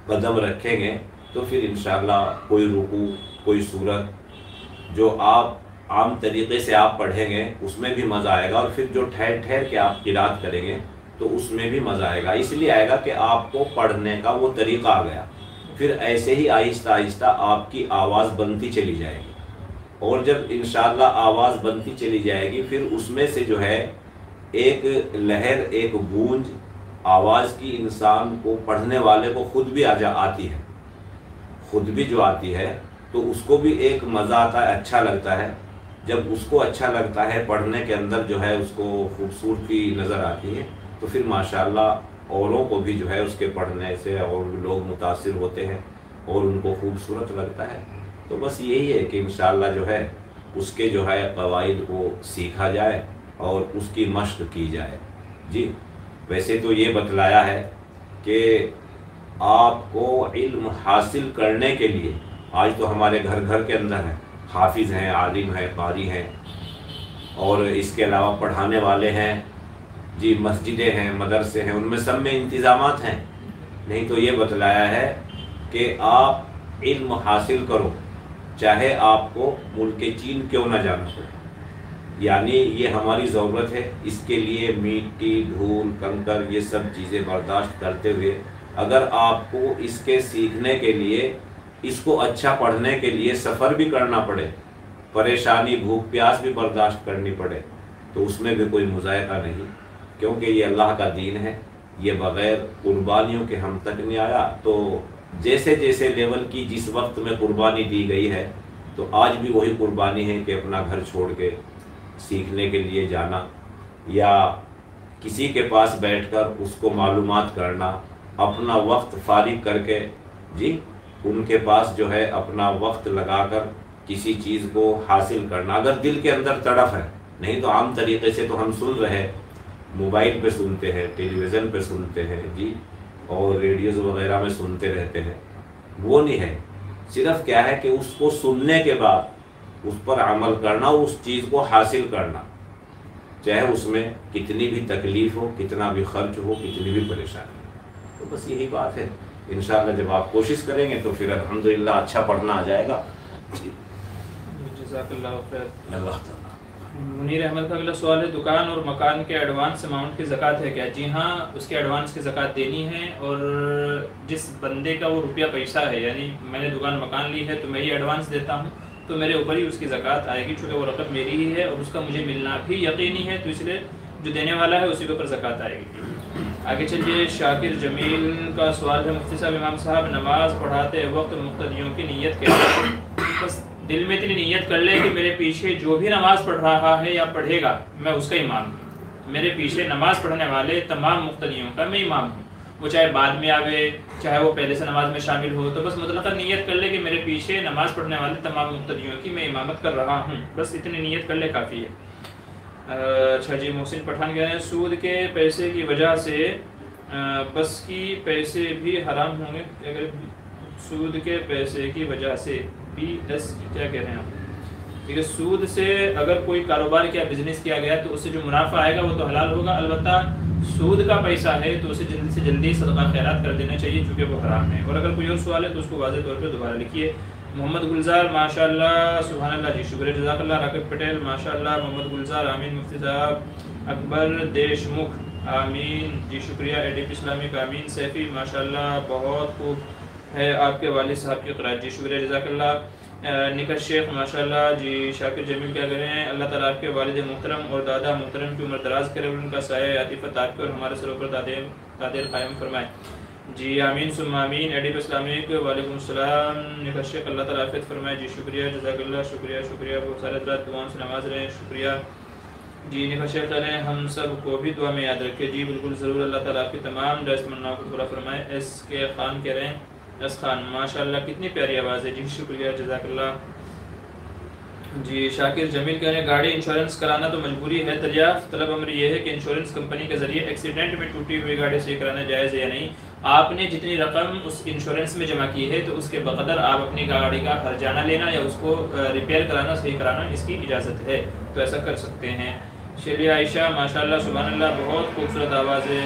قدم رکھیں گے تو پھر انشاءاللہ کوئی رکوع، کوئی سورت جو آپ عام طریقے سے آپ پڑھیں گے اس میں بھی مزہ آئے گا، اور پھر جو ٹھہر ٹھہر کے آپ قرات کریں گے تو اس میں بھی مزہ آئے گا۔ اس لیے آئے گا کہ آپ کو پڑھنے کا وہ طریقہ آ گیا، پھر ایسے ہی آہستہ آہستہ آپ کی آواز بنتی چلی جائے گی، اور جب انشاءاللہ آواز بنتی چلی جائے گی پھر اس میں سے جو ہے ایک لہر، ایک گونج آواز کی انسان کو، پڑھنے والے کو خود بھی آتی ہے، خود بھی جو آتی ہے تو اس کو بھی ایک مزہ آتا ہے، اچھا لگتا ہے۔ جب اس کو اچھا لگتا ہے، پڑھنے کے اندر جو ہے اس کو خوبصورتی نظر آتی ہے، تو پھر ماشاءاللہ اوروں کو بھی جو ہے اس کے پڑھنے سے اور لوگ متاثر ہوتے ہیں اور ان کو خوبصورت لگتا ہے۔ تو بس یہی ہے کہ انشاءاللہ جو ہے اس کے جو ہے قواعد کو سیکھا جائے اور اس کی مشق کی جائے۔ جی ویسے تو یہ بتلایا ہے کہ آپ کو علم حاصل کرنے کے لیے، آج تو ہمارے گھر گھر کے اندر ہے، حافظ ہیں، عالم ہیں، قاری ہیں، اور اس کے علاوہ پڑھانے والے ہیں، جی مسجدیں ہیں، مدرسے ہیں، ان میں سب میں انتظامات ہیں۔ نہیں تو یہ بتلایا ہے کہ آپ علم حاصل کرو، چاہے آپ کو ملک چین کیوں نہ جانا پڑے، یعنی یہ ہماری ضرورت ہے۔ اس کے لیے مٹی، دھول، کنکر، یہ سب چیزیں برداشت کرتے ہوئے اگر آپ کو اس کے سیکھنے کے لیے، اس کو اچھا پڑھنے کے لیے سفر بھی کرنا پڑے، پریشانی، بھوک پیاس بھی برداشت کرنی پڑے، تو اس میں بھی کوئی مذائقہ نہیں، کیونکہ یہ اللہ کا دین ہے، یہ بغیر قربانیوں کے ہم تک نہیں آیا۔ تو جیسے جیسے لیول کی جس وقت میں قربانی دی گئی ہے، تو آج بھی وہی قربانی ہے کہ اپنا گھر چھوڑ کے سیکھنے کے لیے جانا، یا کسی کے پاس بیٹھ کر اس کو معلومات کرنا، اپنا وقت فارغ کر کے، جی ان کے پاس جو ہے اپنا وقت لگا کر کسی چیز کو حاصل کرنا، اگر دل کے اندر تڑپ ہے۔ نہیں تو عام طریقے سے تو ہم سن رہے، موبائل پہ سنتے ہیں، ٹیلی ویژن پہ سنتے ہیں، جی اور ریڈیوز وغیرہ میں سنتے رہتے ہیں، وہ نہیں ہے۔ صرف کیا ہے کہ اس کو سننے کے بعد اس پر عمل کرنا، اس چیز کو حاصل کرنا، چاہے اس میں کتنی بھی تکلیف ہو، کتنا بھی خرچ ہو، کتنی بھی پریشانی ہو۔ تو بس یہی بات ہے۔ انشاءاللہ جب آپ کوشش کریں گے تو پھر الحمدللہ اچھا پڑھنا آ جائے گا۔ جزاک اللہ خیر۔ اللہ تعالیٰ۔ منیر احمد کا اگلا سوال ہے، دکان اور مکان کے ایڈوانس اماؤنٹ کی زکوٰۃ ہے کیا؟ جی ہاں، اس کے ایڈوانس کی زکوٰۃ دینی ہے، اور جس بندے کا وہ روپیہ پیسہ ہے، یعنی میں نے دکان مکان لی ہے تو میں یہ ایڈوانس دیتا ہوں تو میرے اوپر ہی اس کی زکوٰۃ آئے گی، چونکہ وہ رقم میری ہی ہے اور اس کا مجھے ملنا بھی یقینی ہے، تو اس لیے جو دینے والا ہے اسی کے اوپر زکوٰۃ آئے گی۔ آگے چلیے، شاکر جمیل کا سوال ہے، مفتی صاحب، امام صاحب نماز پڑھاتے وقت مقتدیوں کی نیت کیا ہے؟ بس دل میں اتنی نیت کر لے کہ میرے پیچھے جو بھی نماز پڑھ رہا ہے یا پڑھے گا میں اس کا امام ہوں، میرے پیچھے نماز پڑھنے والے تمام مقتدیوں کا میں امام ہوں، وہ چاہے بعد میں آوے، چاہے وہ پہلے سے نماز میں شامل ہو، تو بس مطلق نیت کر لے کہ میرے پیچھے نماز پڑھنے والے تمام مقتدیوں کی میں امامت کر رہا ہوں، بس اتنی نیت کر لے کافی ہے۔ اچھا جی، محسن پٹھان کہہ رہے ہیں، سود کے پیسے کی وجہ سے بس کی پیسے بھی حرام ہوں گے؟ اگر سود کے پیسے کی وجہ سے BS کیا کہہ رہے ہیں آپ؟ ٹھیک ہے، سود سے اگر کوئی کاروبار کیا، بزنس کیا گیا تو اس سے جو منافع آئے گا وہ تو حلال ہوگا، البتہ سود کا پیسہ ہے تو اسے جلدی سے جلدی صدقہ خیرات کر دینا چاہیے چونکہ وہ حرام ہے۔ اور اگر کوئی اور سوال ہے تو اس کو واضح طور پہ دوبارہ لکھیے۔ محمد گلزار، ماشاء اللہ، سبحان اللہ، جی شکریہ، جزاک اللہ۔ راکب پٹیل، ماشاء اللہ، محمد گلزار، آمین۔ مفتی صاحب اکبر دیشمکھ، آمین، جی شکریہ۔ ADP اسلامک، آمین۔ سیفی، ماشاء اللہ، بہت خوب ہے آپ کے والد صاحب کی قرآن، جی شکریہ، جزاک اللہ۔ نکت شیخ، ماشاء اللہ، جی شاکر جمیل کیا کہہ رہے ہیں، اللہ تعالیٰ آپ کے والد محترم اور دادا محترم کی عمر دراز کرے اور ان کا سایہ عاطفت آپ کے اور ہمارے سروں پر تعدیل قائم فرمائے، جی آمین ثم آمین۔ ADP اسلامک، وعلیکم السلام۔ نکت شیخ، اللہ تعالیٰ عافیت فرمائے، جی شکریہ، جزاک اللہ، شکریہ شکریہ، بہت سارے حضرات دعاؤں سے نواز رہے ہیں، شکریہ۔ جی نکت شیخ کہہ رہے ہیں، ہم سب کو بھی دعا میں یاد رکھے، جی بالکل ضرور، اللہ تعالیٰ آپ کی تمام جائز تمناؤں کو پورا فرمائے۔ SK خان کہہ رہے ہیں، اس خان، ماشاء اللہ، کتنی پیاری آواز ہے، جی شکریہ، جزاک اللہ۔ جی شاکر جمیل کہہ رہے ہیں، گاڑی انشورنس کرانا تو مجبوری ہے، دریافت طلب امر یہ ہے کہ انشورنس کمپنی کے ذریعے ایکسیڈنٹ میں ٹوٹی ہوئی گاڑی سے کرانا جائز ہے یا نہیں؟ آپ نے جتنی رقم اس انشورنس میں جمع کی ہے تو اس کے بقدر آپ اپنی گاڑی کا ہرجانہ لینا یا اس کو ریپیئر کرانا، صحیح کرانا، اس کی اجازت ہے، تو ایسا کر سکتے ہیں۔ شیلی عائشہ، ماشاء اللہ، سبحان اللہ، بہت خوبصورت آواز ہے،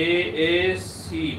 AAC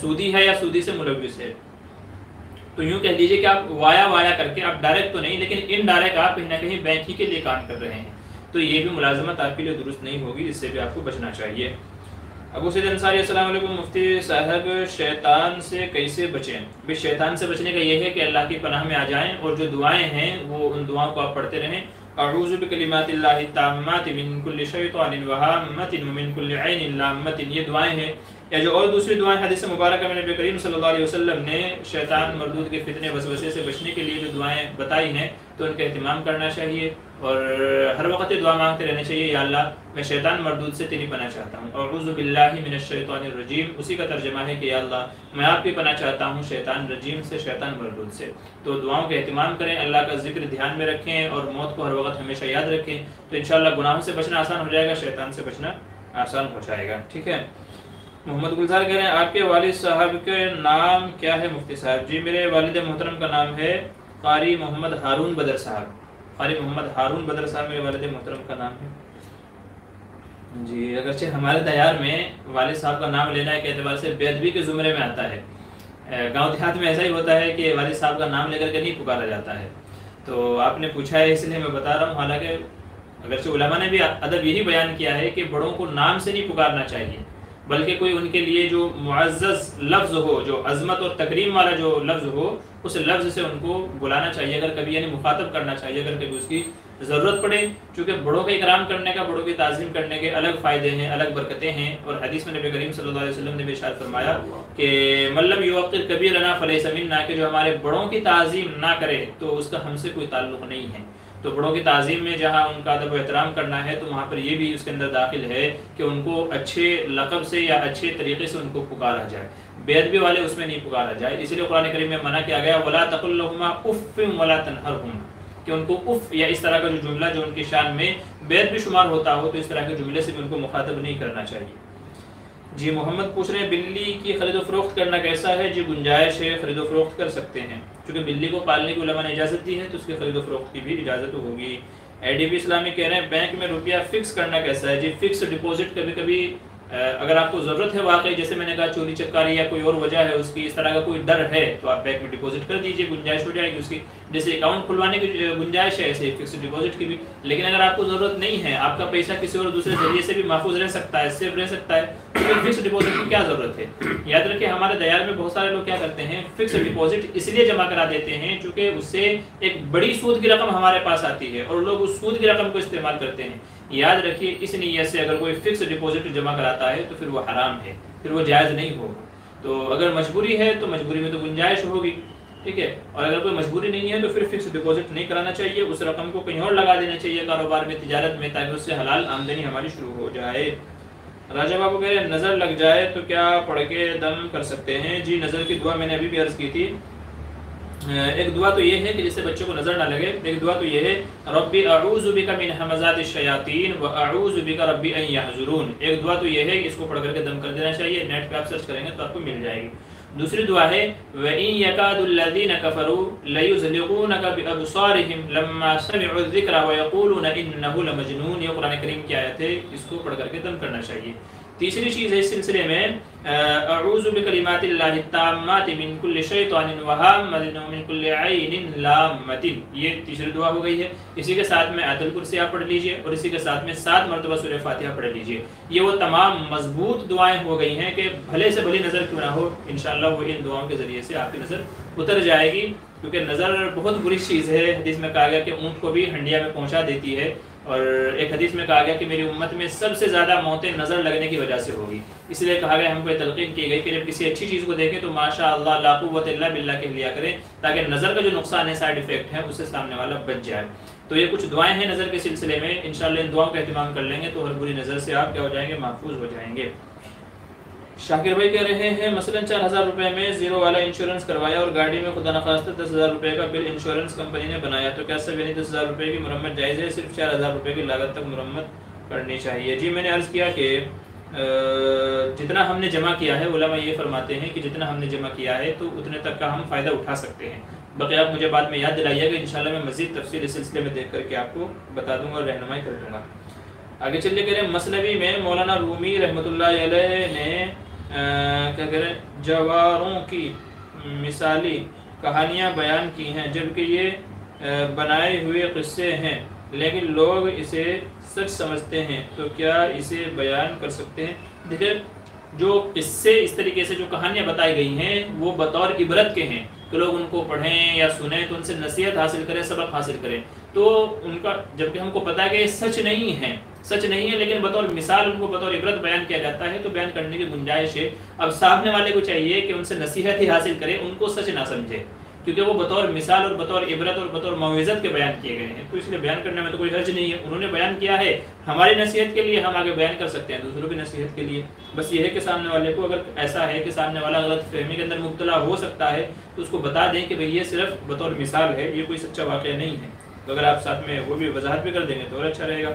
سودی ہے یا سودی سے ملوث ہے، تو یوں کہہ دیجئے کہ آپ وایا کر کے، آپ ڈائریکٹ تو نہیں لیکن ان ڈائریکٹ آپ کہیں نہ کہیں بینک ہی کے لیے کام کر رہے ہیں، تو یہ بھی ملازمت آپ کے لیے درست نہیں ہوگی، اس سے بھی آپ کو بچنا چاہیے۔ ابو سید انصاری السلام علیکم، مفتی صاحب شیطان سے کیسے بچیں؟ بھی شیطان سے بچنے کا یہ ہے کہ اللہ کی پناہ میں آ جائیں، اور جو دعائیں ہیں وہ ان دعاؤں کو آپ پڑھتے رہیں۔ اعوذ بکلمات اللہ التامات من کل شیطان وہامۃ ومن کل عین لامۃ، یہ دعائیں ہیں، یا جو اور دوسری دعائیں حدیث مبارکہ میں نبی کریم صلی اللہ علیہ وسلم نے شیطان مردود کے فتنے وسوسے سے بچنے کے لیے جو دعائیں بتائی ہیں تو ان کا اہتمام کرنا چاہیے، اور ہر وقت دعا مانگتے رہنا چاہیے، یا اللہ میں شیطان مردود سے تیری پناہ چاہتا ہوں، اعوذ باللہ من الشیطان الرجیم، اسی کا ترجمہ ہے کہ یا اللہ میں آپ کی پناہ چاہتا ہوں شیطان رجیم سے، شیطان مردود سے۔ تو دعاؤں کا اہتمام کریں، اللہ کا ذکر دھیان میں رکھیں، اور موت کو ہر وقت ہمیشہ یاد رکھیں، تو انشاءاللہ گناہوں سے بچنا آسان ہو جائے گا، شیطان سے بچنا آسان ہو جائے گا، ٹھیک ہے۔ محمد گلزار کہہ رہے ہیں آپ کے والد صاحب کے نام کیا ہے مفتی صاحب؟ جی میرے والد محترم کا نام ہے قاری محمد ہارون بدر صاحب، قاری محمد ہارون بدر صاحب میرے والد محترم کا نام ہے جی۔ اگرچہ ہمارے دیار میں والد صاحب کا نام لینا ایک اعتبار سے بے ادبی کے زمرے میں آتا ہے، گاؤں دیہات میں ایسا ہی ہوتا ہے کہ والد صاحب کا نام لے کر کے نہیں پکارا جاتا ہے، تو آپ نے پوچھا ہے اس لیے میں بتا رہا ہوں، حالانکہ اگرچہ علماء نے بھی ادب یہی بیان کیا ہے کہ بڑوں کو نام سے نہیں پکارنا چاہیے، بلکہ کوئی ان کے لیے جو معزز لفظ ہو، جو عظمت اور تکریم والا جو لفظ ہو، اس لفظ سے ان کو بلانا چاہیے، اگر کبھی یعنی مخاطب کرنا چاہیے اگر کبھی اس کی ضرورت پڑے، چونکہ بڑوں کا اکرام کرنے کا، بڑوں کی تعظیم کرنے کے الگ فائدے ہیں، الگ برکتیں ہیں، اور حدیث میں نبی کریم صلی اللہ علیہ وسلم نے بھی ارشاد فرمایا کہ من لم یوقر کبیرنا فلیس منا، کہ جو ہمارے بڑوں کی تعظیم نہ کرے تو اس کا ہم سے کوئی تعلق نہیں ہے۔ تو بڑوں کی تعظیم میں جہاں ان کا ادب و احترام کرنا ہے، تو وہاں پر یہ بھی اس کے اندر داخل ہے کہ ان کو اچھے لقب سے یا اچھے طریقے سے ان کو پکارا جائے، بے ادبی والے اس میں نہیں پکارا جائے، اسی لیے قرآن کریم میں منع کیا گیا ولا تقل لهما اف ولا تنهرهما، کہ ان کو اف یا اس طرح کا جو جملہ جو ان کی شان میں بے ادبی شمار ہوتا ہو، تو اس طرح کے جملے سے بھی ان کو مخاطب نہیں کرنا چاہیے۔ جی محمد پوچھ رہے ہیں بلی کی خرید و فروخت کرنا کیسا ہے؟ جی گنجائش ہے، خرید و فروخت کر سکتے ہیں، کیونکہ بلی کو پالنے کی علماء نے اجازت دی ہے، تو اس کی خرید و فروخت کی بھی اجازت ہوگی۔ اے ڈی بی اسلامی کہہ رہے ہیں بینک میں روپیہ فکس کرنا کیسا ہے؟ جی فکس ڈپوزٹ کبھی کبھی اگر آپ کو ضرورت ہے واقعی، جیسے میں نے کہا چوری چکاری یا کوئی اور وجہ ہے اس کی، اس طرح کا کوئی ڈر ہے، تو آپ بینک میں ڈپوزٹ کر دیجئے، گنجائش ہو جائے گی اس کی، جیسے اکاؤنٹ کھلوانے کی گنجائش ہے ایسے فکس ڈپوزٹ کی بھی۔ لیکن اگر آپ کو ضرورت نہیں ہے، آپ کا پیسہ کسی اور دوسرے ذریعے سے بھی محفوظ رہ سکتا ہے، سیف رہ سکتا ہے، تو پھر فکس ڈپوزٹ کی کیا ضرورت ہے؟ یاد رکھیں ہمارے دیار میں بہت سارے لوگ کیا کرتے ہیں، فکس ڈپوزٹ اس لیے جمع کرا دیتے ہیں چونکہ اس سے ایک بڑی سود کی رقم ہمارے پاس آتی ہے، اور لوگ اس سود کی رقم کو استعمال کرتے ہیں۔ یاد رکھیے اس نیت سے اگر کوئی فکس ڈپوزٹ جمع کراتا ہے تو پھر وہ حرام ہے، پھر وہ جائز نہیں ہوگا۔ تو اگر مجبوری ہے تو مجبوری میں تو گنجائش ہوگی، ٹھیک ہے، اور اگر کوئی مجبوری نہیں ہے تو پھر فکس ڈپوزٹ نہیں کرانا چاہیے، اس رقم کو کہیں اور لگا دینا چاہیے کاروبار میں، تجارت میں، تاکہ اس سے حلال آمدنی ہماری شروع ہو جائے۔ راجہ بابو کہہ رہے ہیں نظر لگ جائے تو کیا پڑھ کے دم کر سکتے ہیں؟ جی نظر کی دعا میں نے ابھی بھی عرض کی تھی، ایک دعا تو یہ ہے کہ جس سے بچوں کو نظر نہ لگے، ایک دعا تو یہ ہے ربی اعوذ بک من ہمزات الشیاطین واعوذ بک ربی ان یحضرون، ایک دعا تو یہ ہے کہ اس کو پڑھ کر کے دم کر دینا چاہیے، نیٹ پہ آپ سرچ کریں گے تو آپ کو مل جائے گی۔ دوسری دعا ہے وَإِن يَكَادُ الَّذِينَ كَفَرُوا لَيُزْلِقُونَكَ بِأَبْصَارِهِمْ لَمَّا سَمِعُوا الذِّكْرَ وَيَقُولُونَ إِنَّهُ لَمَجْنُونَ، یہ قرآن کریم کی آیت ہے، اس کو پڑھ کر کے دم کرنا چاہیے۔ تیسری چیز ہے اس سلسلے میں اعوذ بکلمات اللہ التامات من کل شیطان وہامۃ ومن کل عین لامۃ، یہ تیسری دعا ہو گئی ہے۔ اسی کے ساتھ میں آیت الکرسی آپ پڑھ لیجئے، اور اسی کے ساتھ میں 7 مرتبہ سورہ فاتحہ پڑھ لیجئے۔ یہ وہ تمام مضبوط دعائیں ہو گئی ہیں کہ بھلے سے بھلی نظر کیوں نہ ہو، انشاءاللہ وہ ان دعاؤں کے ذریعے سے آپ کی نظر اتر جائے گی، کیونکہ نظر بہت بری چیز ہے۔ حدیث میں کہا گیا کہ اونٹ کو بھی ہنڈیا میں پہنچا دیتی ہے، اور ایک حدیث میں کہا گیا کہ میری امت میں سب سے زیادہ موتیں نظر لگنے کی وجہ سے ہوگی، اس لیے کہا گیا ہم کو تلقین کی گئی کہ جب کسی اچھی چیز کو دیکھیں تو ماشاء اللہ لا قوت الا باللہ کہہ لیا کریں، تاکہ نظر کا جو نقصان ہے، سائیڈ ایفیکٹ ہے، اس سے سامنے والا بچ جائے۔ تو یہ کچھ دعائیں ہیں نظر کے سلسلے میں، انشاءاللہ ان دعاؤں کا اہتمام کر لیں گے تو ہر بری نظر سے آپ کیا ہو جائیں گے، محفوظ ہو جائیں گے۔ شاکر بھائی کہہ رہے ہیں مثلا 4000 روپے میں زیرو والا انشورنس کروایا اور گاڑی میں خدا نخواستہ 10,000 روپے کا بل انشورنس کمپنی نے بنایا، تو کیا سب یعنی 10,000 روپے کی مرمت جائز ہے؟ صرف 4,000 روپے کی لاگت تک مرمت کرنی چاہیے؟ جی میں نے عرض کیا کہ جتنا ہم نے جمع کیا ہے، علماء یہ فرماتے ہیں کہ جتنا ہم نے جمع کیا ہے تو اتنے تک کا ہم فائدہ اٹھا سکتے ہیں، باقی آپ مجھے بعد میں یاد دلائیے گا، انشاءاللہ میں مزید تفصیل اس سلسلے میں دیکھ کر کے آپ کو بتا دوں گا اور رہنمائی کر دوں گا۔ آگے چلے کریں مثنوی میں مولانا رومی رحمۃ اللہ علیہ نے کیا کہہ رہے ہیں جواروں کی مثالی کہانیاں بیان کی ہیں، جبکہ یہ بنائے ہوئے قصے ہیں، لیکن لوگ اسے سچ سمجھتے ہیں، تو کیا اسے بیان کر سکتے ہیں؟ دیکھیں جو قصے اس طریقے سے جو کہانیاں بتائی گئی ہیں وہ بطور عبرت کے ہیں کہ لوگ ان کو پڑھیں یا سنیں تو ان سے نصیحت حاصل کریں، سبق حاصل کریں، تو ان کا جبکہ ہم کو پتہ ہے کہ یہ سچ نہیں ہے لیکن بطور مثال ان کو بطور عبرت بیان کیا جاتا ہے، تو بیان کرنے کی گنجائش ہے۔ اب سامنے والے کو چاہیے کہ ان سے نصیحت ہی حاصل کرے، ان کو سچ نہ سمجھے، کیونکہ وہ بطور مثال اور بطور عبرت اور بطور موعظت کے بیان کیے گئے ہیں، تو اس لیے بیان کرنے میں تو کوئی حرج نہیں ہے۔ انہوں نے بیان کیا ہے ہماری نصیحت کے لیے، ہم آگے بیان کر سکتے ہیں دوسروں کی نصیحت کے لیے۔ بس یہ ہے کہ سامنے والے کو اگر ایسا ہے کہ سامنے والا غلط فہمی کے اندر مبتلا ہو سکتا ہے تو اس کو بتا دیں کہ بھئی یہ صرف بطور مثال ہے، یہ کوئی سچا واقعہ نہیں ہے، تو اگر آپ ساتھ میں وہ بھی وضاحت بھی کر دیں گے تو اور اچھا رہے گا۔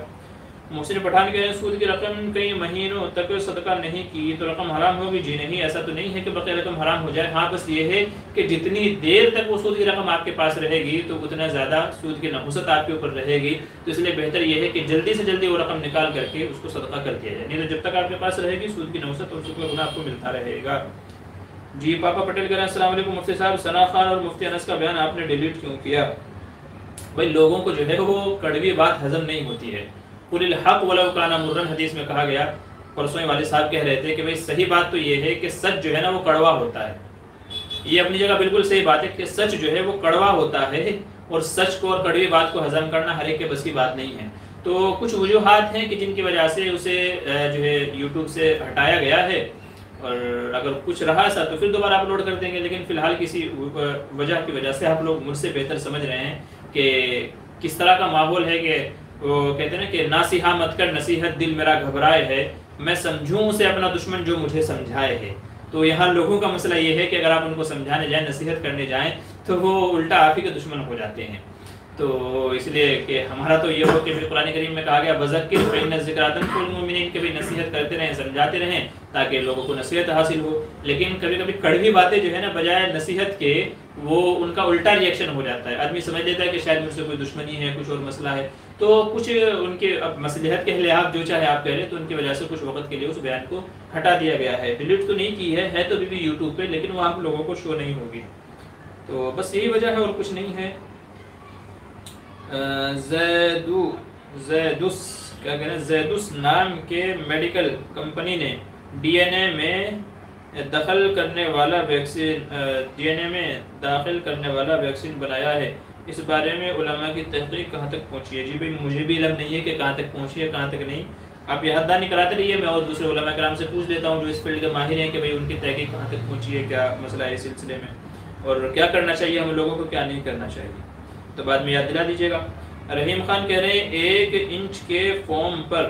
محسن پٹھان کہہ رہے ہیں سود کی رقم کئی مہینوں تک صدقہ نہیں کی تو رقم حرام ہوگی؟ جی نہیں، ایسا تو نہیں ہے کہ بقیہ رقم حرام ہو جائے، ہاں بس یہ ہے کہ جتنی دیر تک وہ سود کی رقم آپ کے پاس رہے گی تو اتنا زیادہ سود کی نحوست آپ کے اوپر رہے گی، تو اس لیے بہتر یہ ہے کہ جلدی سے جلدی وہ رقم نکال کر کے اس کو صدقہ کر دیا جائے، نہیں تو جب تک آپ کے پاس رہے گی سود کی نحوست اور سود کا گناہ آپ کو ملتا رہے گا۔ جی پاپا پٹیل کہہ رہے ہیں السلام علیکم مفتی صاحب، ثنا خان اور مفتی انس کا بیان آپ نے ڈیلیٹ کیوں کیا؟ بھائی لوگوں کو جو ہے وہ کڑوی بات ہضم نہیں ہوتی ہے، قل الحق ولو کان مرا حدیث میں کہا گیا، پرسوں والد صاحب کہہ رہے تھے کہ بھائی صحیح بات تو یہ ہے کہ سچ جو ہے نا وہ کڑوا ہوتا ہے، یہ اپنی جگہ بالکل صحیح بات ہے کہ سچ جو ہے وہ کڑوا ہوتا ہے، اور سچ کو اور کڑوی بات کو ہضم کرنا ہر ایک کے بس کی بات نہیں ہے۔ تو کچھ وجوہات ہیں کہ جن کی وجہ سے اسے جو ہے یوٹیوب سے ہٹایا گیا ہے، اور اگر کچھ رہا ایسا تو پھر دوبارہ اپلوڈ کر دیں گے، لیکن فی الحال کسی وجہ کی وجہ سے آپ لوگ مجھ سے بہتر سمجھ رہے ہیں کہ کس طرح کا ماحول ہے، کہ وہ کہتے ہیں نا کہ ناصیحہ مت کر نصیحت دل میرا گھبرائے ہے، میں سمجھوں اسے اپنا دشمن جو مجھے سمجھائے ہے۔ تو یہاں لوگوں کا مسئلہ یہ ہے کہ اگر آپ ان کو سمجھانے جائیں، نصیحت کرنے جائیں تو وہ الٹا آپ ہی کے دشمن ہو جاتے ہیں۔ تو اس لیے کہ ہمارا تو یہ ہو کہ قرآن کریم میں کہا گیا بذکر فإن الذکریٰ تنفع المؤمنین، کہ نصیحت کرتے رہیں، سمجھاتے رہیں تاکہ لوگوں کو نصیحت حاصل ہو، لیکن کبھی کبھی کڑوی باتیں جو ہے نا بجائے نصیحت کے وہ ان کا الٹا ریئیکشن ہو جاتا ہے، آدمی سمجھ لیتا ہے کہ شاید مجھ سے کوئی دشمنی ہے، کچھ اور مسئلہ ہے، تو کچھ ان کے اب مصلحت کے لحاظ جو چاہے آپ کہہ رہے تو ان کی وجہ سے کچھ وقت کے لیے اس بیان کو ہٹا دیا گیا ہے، ڈیلیٹ تو نہیں کی ہے تو بھی یوٹیوب پہ، لیکن وہ آپ لوگوں کو شو نہیں ہوگی، تو بس یہی وجہ ہے اور کچھ نہیں ہے۔ زیدوس نام کے میڈیکل کمپنی نے ڈی این اے میں داخل کرنے والا ویکسین بنایا ہے، اس بارے میں علماء کی تحقیق کہاں تک پہنچی ہے؟ جی بھائی مجھے بھی علم نہیں ہے کہ کہاں تک پہنچی ہے کہاں تک نہیں، آپ یہ حدانی کراتے رہیے، میں اور دوسرے علماء کرام سے پوچھ لیتا ہوں جو اس فیلڈ کے ماہر ہیں کہ بھائی ان کی تحقیق کہاں تک پہنچی ہے، کیا مسئلہ ہے اس سلسلے میں، اور کیا کرنا چاہیے ہم لوگوں کو، کیا نہیں کرنا چاہیے، تو بعد میں یاد دلا دیجیے گا۔ رحیم خان کہہ رہے ہیں 1 انچ کے فارم پر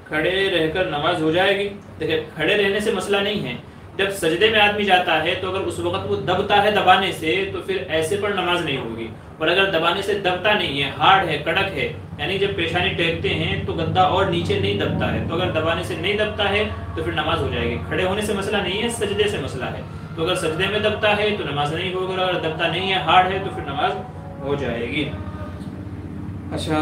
کھڑے رہ کر نماز ہو جائے گی؟ دیکھیں کھڑے رہنے سے مسئلہ نہیں ہے، جب سجدے میں آدمی جاتا ہے تو اگر اس وقت وہ دبتا ہے دبانے سے تو پھر ایسے پر نماز نہیں ہوگی، اور اگر دبانے سے دبتا نہیں ہے، ہارڈ ہے، کڑک ہے، یعنی جب پیشانی ٹیکتے ہیں تو گدا اور نیچے نہیں دبتا ہے، تو اگر دبانے سے نہیں دبتا ہے تو پھر نماز ہو جائے گی۔ کھڑے ہونے سے مسئلہ نہیں ہے، سجدے سے مسئلہ ہے، تو اگر سجدے میں دبتا ہے تو نماز نہیں ہوگی، اور اگر دبتا نہیں ہے، ہارڈ ہے، تو پھر نماز ہو جائے گی۔ اچھا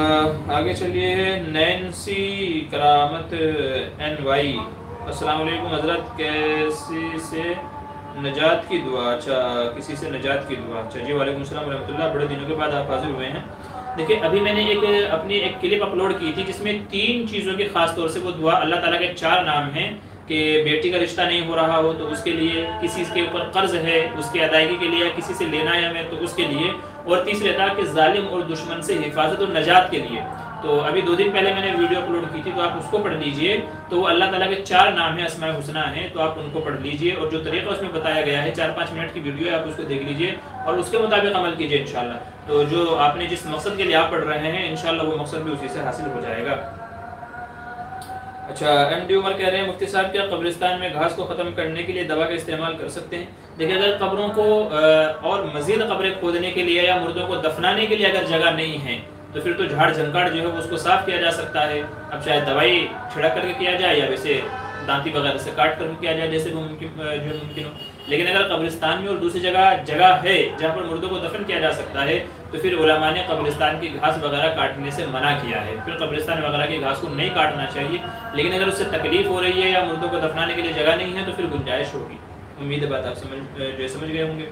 آگے چلیے، نینسی کرامت این وائی، السلام علیکم حضرت، کسی سے نجات کی دعا؟ اچھا کسی سے نجات کی دعا، اچھا جی وعلیکم السلام ورحمۃ اللہ، بڑے دنوں کے بعد آپ حاضر ہوئے ہیں۔ دیکھیں ابھی میں نے اپنی ایک کلپ اپلوڈ کی تھی جس میں 3 چیزوں کی خاص طور سے وہ دعا، اللہ تعالیٰ کے 4 نام ہیں کہ بیٹی کا رشتہ نہیں ہو رہا ہو تو اس کے لیے، کسی کے اوپر قرض ہے اس کی ادائیگی کے لیے، کسی سے لینا ہے ہمیں تو اس کے لیے، اور تیسرے تھا کہ ظالم اور دشمن سے حفاظت اور نجات کے لیے۔ تو ابھی 2 دن پہلے میں نے ویڈیو اپلوڈ کی تھی، تو آپ اس کو پڑھ لیجئے، تو وہ اللہ تعالیٰ کے 4 نام ہیں، اسماء الحسنیٰ ہیں، تو آپ ان کو پڑھ لیجئے، اور جو طریقہ اس میں بتایا گیا ہے 4-5 منٹ کی ویڈیو ہے، آپ اس کو دیکھ لیجئے اور اس کے مطابق عمل کیجئے انشاءاللہ، تو جو آپ نے جس مقصد کے لیے آپ پڑھ رہے ہیں انشاءاللہ وہ مقصد بھی اسی سے حاصل ہو جائے گا۔ اچھا ایم ڈی عمر کہہ رہے ہیں مفتی صاحب کیا قبرستان میں گھاس کو ختم کرنے کے لیے دوا کا استعمال کر سکتے ہیں؟ دیکھیں اگر قبروں کو اور مزید قبریں کھودنے کے لیے یا مردوں کو دفنانے کے لیے اگر جگہ نہیں ہے تو پھر تو جھاڑ جھنکاڑ جو ہے اس کو صاف کیا جا سکتا ہے، اب چاہے دوائی چھڑک کر کے کیا جائے یا ویسے دانتی وغیرہ سے کاٹ کر کیا جائے جیسے وہ ممکن ہو. لیکن اگر قبرستان میں اور دوسری جگہ ہے جہاں پر مردوں کو دفن کیا جا سکتا ہے تو پھر علماء نے قبرستان کی گھاس وغیرہ کاٹنے سے منع کیا ہے. پھر قبرستان وغیرہ کی گھاس کو نہیں کاٹنا چاہیے. لیکن اگر اس سے تکلیف ہو رہی ہے یا مردوں کو دفنانے کے لیے جگہ نہیں ہے تو پھر گنجائش ہوگی. امید ہے بات آپ سمجھ گئے ہوں گے.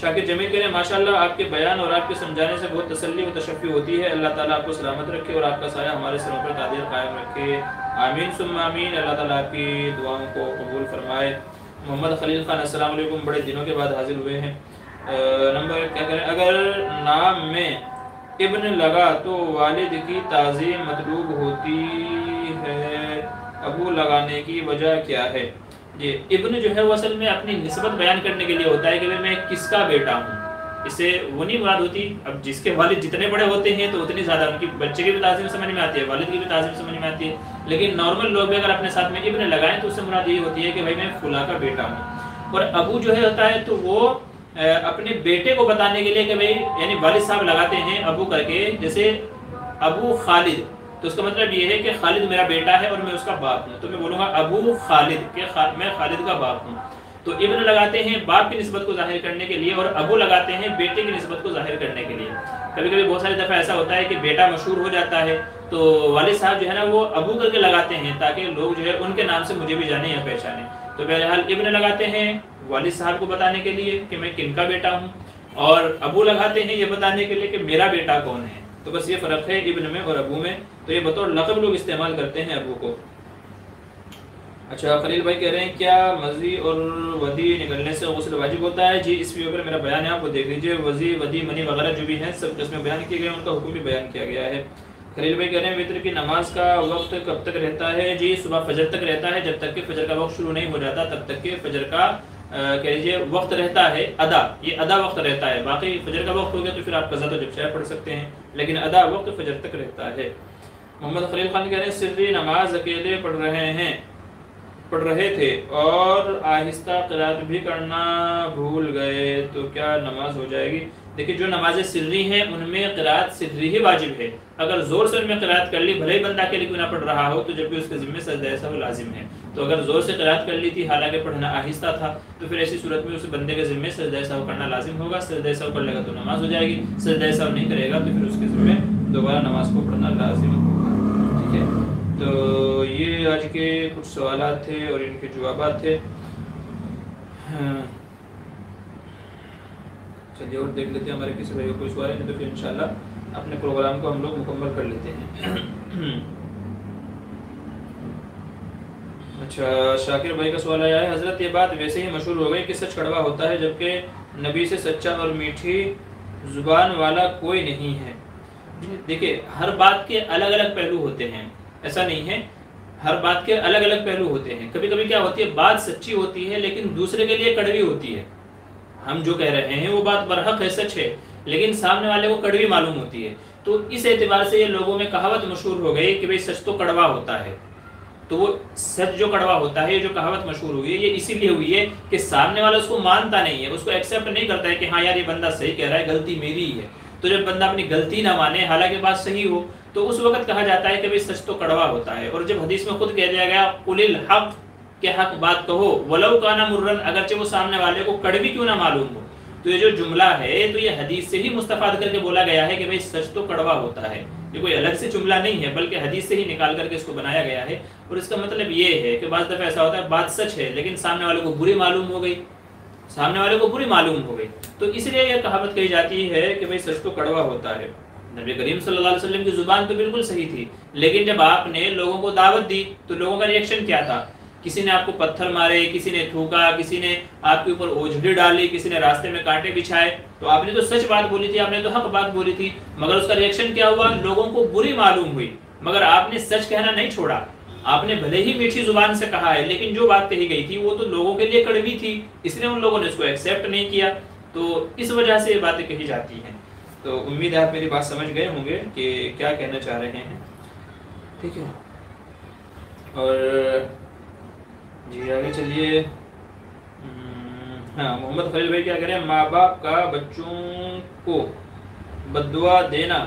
شاکر جمیل کہہ رہے ہیں ماشاءاللہ آپ کے بیان اور آپ کے سمجھانے سے بہت تسلی و تشفی ہوتی ہے. اللہ تعالیٰ آپ کو سلامت رکھے اور آپ کا سایہ ہمارے سروں پر قادر قائم رکھے. آمین ثم آمین. اللہ تعالیٰ آپ کی دعاؤں کو قبول فرمائے. محمد خلیل خان السلام علیکم، بڑے دنوں کے بعد حاضر ہوئے ہیں. نمبر کیا کریں، اگر نام میں ابن لگا تو والد کی تعظیم مطلوب ہوتی ہے، ابو لگانے کی وجہ کیا ہے؟ یہ ابن جو ہے وہ اصل میں اپنی نسبت بیان کرنے کے لیے ہوتا ہے کہ میں کس کا بیٹا ہوں. اس سے وہ نہیں مراد ہوتی. اب جس کے والد جتنے بڑے ہوتے ہیں تو اتنی زیادہ ان کی بچے کی بھی تعظیم سمجھ میں آتی ہے، والد کی بھی تعظیم سمجھ میں آتی ہے. لیکن نارمل لوگ بھی اگر اپنے ساتھ میں ابن لگائیں تو اس سے مراد یہ ہوتی ہے کہ بھائی میں فلاں کا بیٹا ہوں. اور ابو جو ہے ہوتا ہے تو وہ اپنے بیٹے کو بتانے کے لیے کہ بھائی یعنی والد صاحب لگاتے ہیں ابو کر کے، جیسے ابو خالد تو اس کا مطلب یہ ہے کہ خالد میرا بیٹا ہے اور میں اس کا باپ ہوں، تو میں بولوں گا ابو خالد کہ میں خالد کا باپ ہوں. تو ابن لگاتے ہیں باپ کی نسبت کو ظاہر کرنے کے لیے اور ابو لگاتے ہیں بیٹے کی نسبت کو ظاہر کرنے کے لیے. کبھی کبھی بہت ساری دفعہ ایسا ہوتا ہے کہ بیٹا مشہور ہو جاتا ہے تو والد صاحب جو ہے نا وہ ابو کر کے لگاتے ہیں تاکہ لوگ جو ہے ان کے نام سے مجھے بھی جانے یا پہچانے. تو بہرحال ابن لگاتے ہیں والد صاحب کو بتانے کے لیے کہ میں کن کا بیٹا ہوں، اور ابو لگاتے ہیں یہ بتانے کے لیے کہ میرا بیٹا کون ہے. تو بس یہ فرق ہے ابن میں اور ابو میں. تو یہ بطور لقب لوگ استعمال کرتے ہیں ابو کو. اچھا خلیل بھائی کہہ رہے ہیں کیا مزی اور ودی نکلنے سے غسل واجب ہوتا ہے؟ جی اس ویڈیو پر میرا بیان ہے، آپ وہ دیکھ لیجیے. وزی ودی منی وغیرہ جو بھی ہیں سب قسمیں بیان کیے گئے ہیں، ان کا حکم بھی بیان کیا گیا ہے. خلیل بھائی کہہ رہے ہیں وطر کی نماز کا وقت کب تک رہتا ہے؟ جی صبح فجر تک رہتا ہے، جب تک کہ فجر کا وقت شروع نہیں ہو جاتا تب تک کہ فجر کا کہہ لیجیے وقت رہتا ہے. یہ ادا وقت رہتا ہے. باقی فجر کا وقت ہو گیا تو پھر آپ قضا تو جب چاہے پڑھ سکتے ہیں، لیکن ادا وقت فجر تک رہتا ہے. محمد خلیل خان کہہ رہے ہیں سری نماز اکیلے پڑھ رہے تھے اور آہستہ قرات بھی کرنا بھول گئے تو کیا نماز ہو جائے گی؟ دیکھیں جو نمازیں سری ہیں ان میں قرات سری ہی واجب ہے. اگر زور سے ان میں قرات کر لی بھلے ہی بندہ اکیلے کیوں نہ پڑھ رہا ہو تو جب بھی اس کے ذمہ سجدہ سہو لازم ہے. تو اگر زور سے قرات کر لی تھی حالانکہ پڑھنا آہستہ تھا تو پھر ایسی صورت میں اس بندے کے ذمہ سجدہ سہو کرنا لازم ہوگا. سجدہ سہو کر لے گا تو نماز ہو جائے گی، سجدہ سہو نہیں کرے گا تو پھر اس کے ذمہ دوبارہ نماز کو پڑھنا لازم ہوگا. ٹھیک ہے، تو یہ آج کے کچھ سوالات تھے اور ان کے جوابات تھے. چلیے اور دیکھ لیتے ہیں ہمارے کسی بھائی کو کوئی سوال ہے نہیں تو پھر انشاءاللہ اپنے پروگرام کو ہم لوگ مکمل کر لیتے ہیں. اچھا شاکر بھائی کا سوال آیا ہے حضرت یہ بات ویسے ہی مشہور ہو گئی کہ سچ کڑوا ہوتا ہے جبکہ نبی سے سچا اور میٹھی زبان والا کوئی نہیں ہے. دیکھیں ہر بات کے الگ الگ پہلو ہوتے ہیں، ایسا نہیں ہے، ہر بات کے الگ الگ پہلو ہوتے ہیں. کبھی کبھی کیا ہوتی ہے بات سچی ہوتی ہے لیکن دوسرے کے لیے کڑوی ہوتی ہے. ہم جو کہہ رہے ہیں وہ بات برحق ہے، سچ ہے، لیکن سامنے والے کو کڑوی معلوم ہوتی ہے. تو اس اعتبار سے یہ لوگوں میں کہاوت مشہور ہو گئی کہ بھئی سچ تو کڑوا ہوتا ہے. تو وہ سچ جو کڑوا ہوتا ہے، یہ جو کہاوت مشہور ہوئی ہے یہ اسی لیے ہوئی ہے کہ سامنے والا اس کو مانتا نہیں ہے، اس کو ایکسیپٹ نہیں کرتا ہے کہ ہاں یار یہ بندہ صحیح کہہ رہا ہے، غلطی میری ہی ہے. تو جب بندہ اپنی غلطی نہ مانے حالانکہ بات صحیح ہو تو اس وقت کہا جاتا ہے کہ بھئی سچ تو کڑوا ہوتا ہے. اور جب حدیث میں خود کہہ دیا گیا قل الحق کہ حق بات کہو ولو کان مرن، اگرچہ وہ سامنے والے کو کڑوی کیوں نہ معلوم ہو. تو یہ جو جملہ ہے تو یہ حدیث سے ہی مستفاد کر کے بولا گیا ہے کہ بھئی سچ تو کڑوا ہوتا ہے. یہ کوئی الگ سے جملہ نہیں ہے بلکہ حدیث سے ہی نکال کر کے اس کو بنایا گیا ہے. اور اس کا مطلب یہ ہے کہ بعض دفعہ ایسا ہوتا ہے بات سچ ہے لیکن سامنے والے کو بری معلوم ہو گئی، تو اس لیے یہ کہاوت کہی جاتی ہے کہ بھئی سچ تو کڑوا ہوتا ہے. نبی کریم صلی اللہ علیہ وسلم کی زبان تو بالکل صحیح تھی، لیکن جب آپ نے لوگوں کو دعوت دی تو لوگوں کا ریئیکشن کیا تھا؟ کسی نے آپ کو پتھر مارے، کسی نے تھوکا، کسی نے آپ کے اوپر اوجھڑی ڈالی، کسی نے راستے میں کانٹے بچھائے. تو آپ نے تو سچ بات بولی تھی، آپ نے تو حق بات بولی تھی، مگر اس کا ریئیکشن کیا ہوا؟ لوگوں کو بری معلوم ہوئی. مگر آپ نے سچ کہنا نہیں چھوڑا، آپ نے بھلے ہی میٹھی زبان سے کہا ہے لیکن جو بات کہی گئی تھی وہ تو لوگوں کے لیے کڑوی تھی، اس لیے ان لوگوں نے اس کو ایکسیپٹ نہیں کیا. تو اس وجہ سے یہ باتیں کہی جاتی ہیں. تو امید ہے آپ میری بات سمجھ گئے ہوں گے کہ کیا کہنا چاہ رہے ہیں. ٹھیک ہے، اور جی آگے چلیے. ہاں محمد خلیل بھائی کیا کریں، ماں باپ کا بچوں کو بد دعا دینا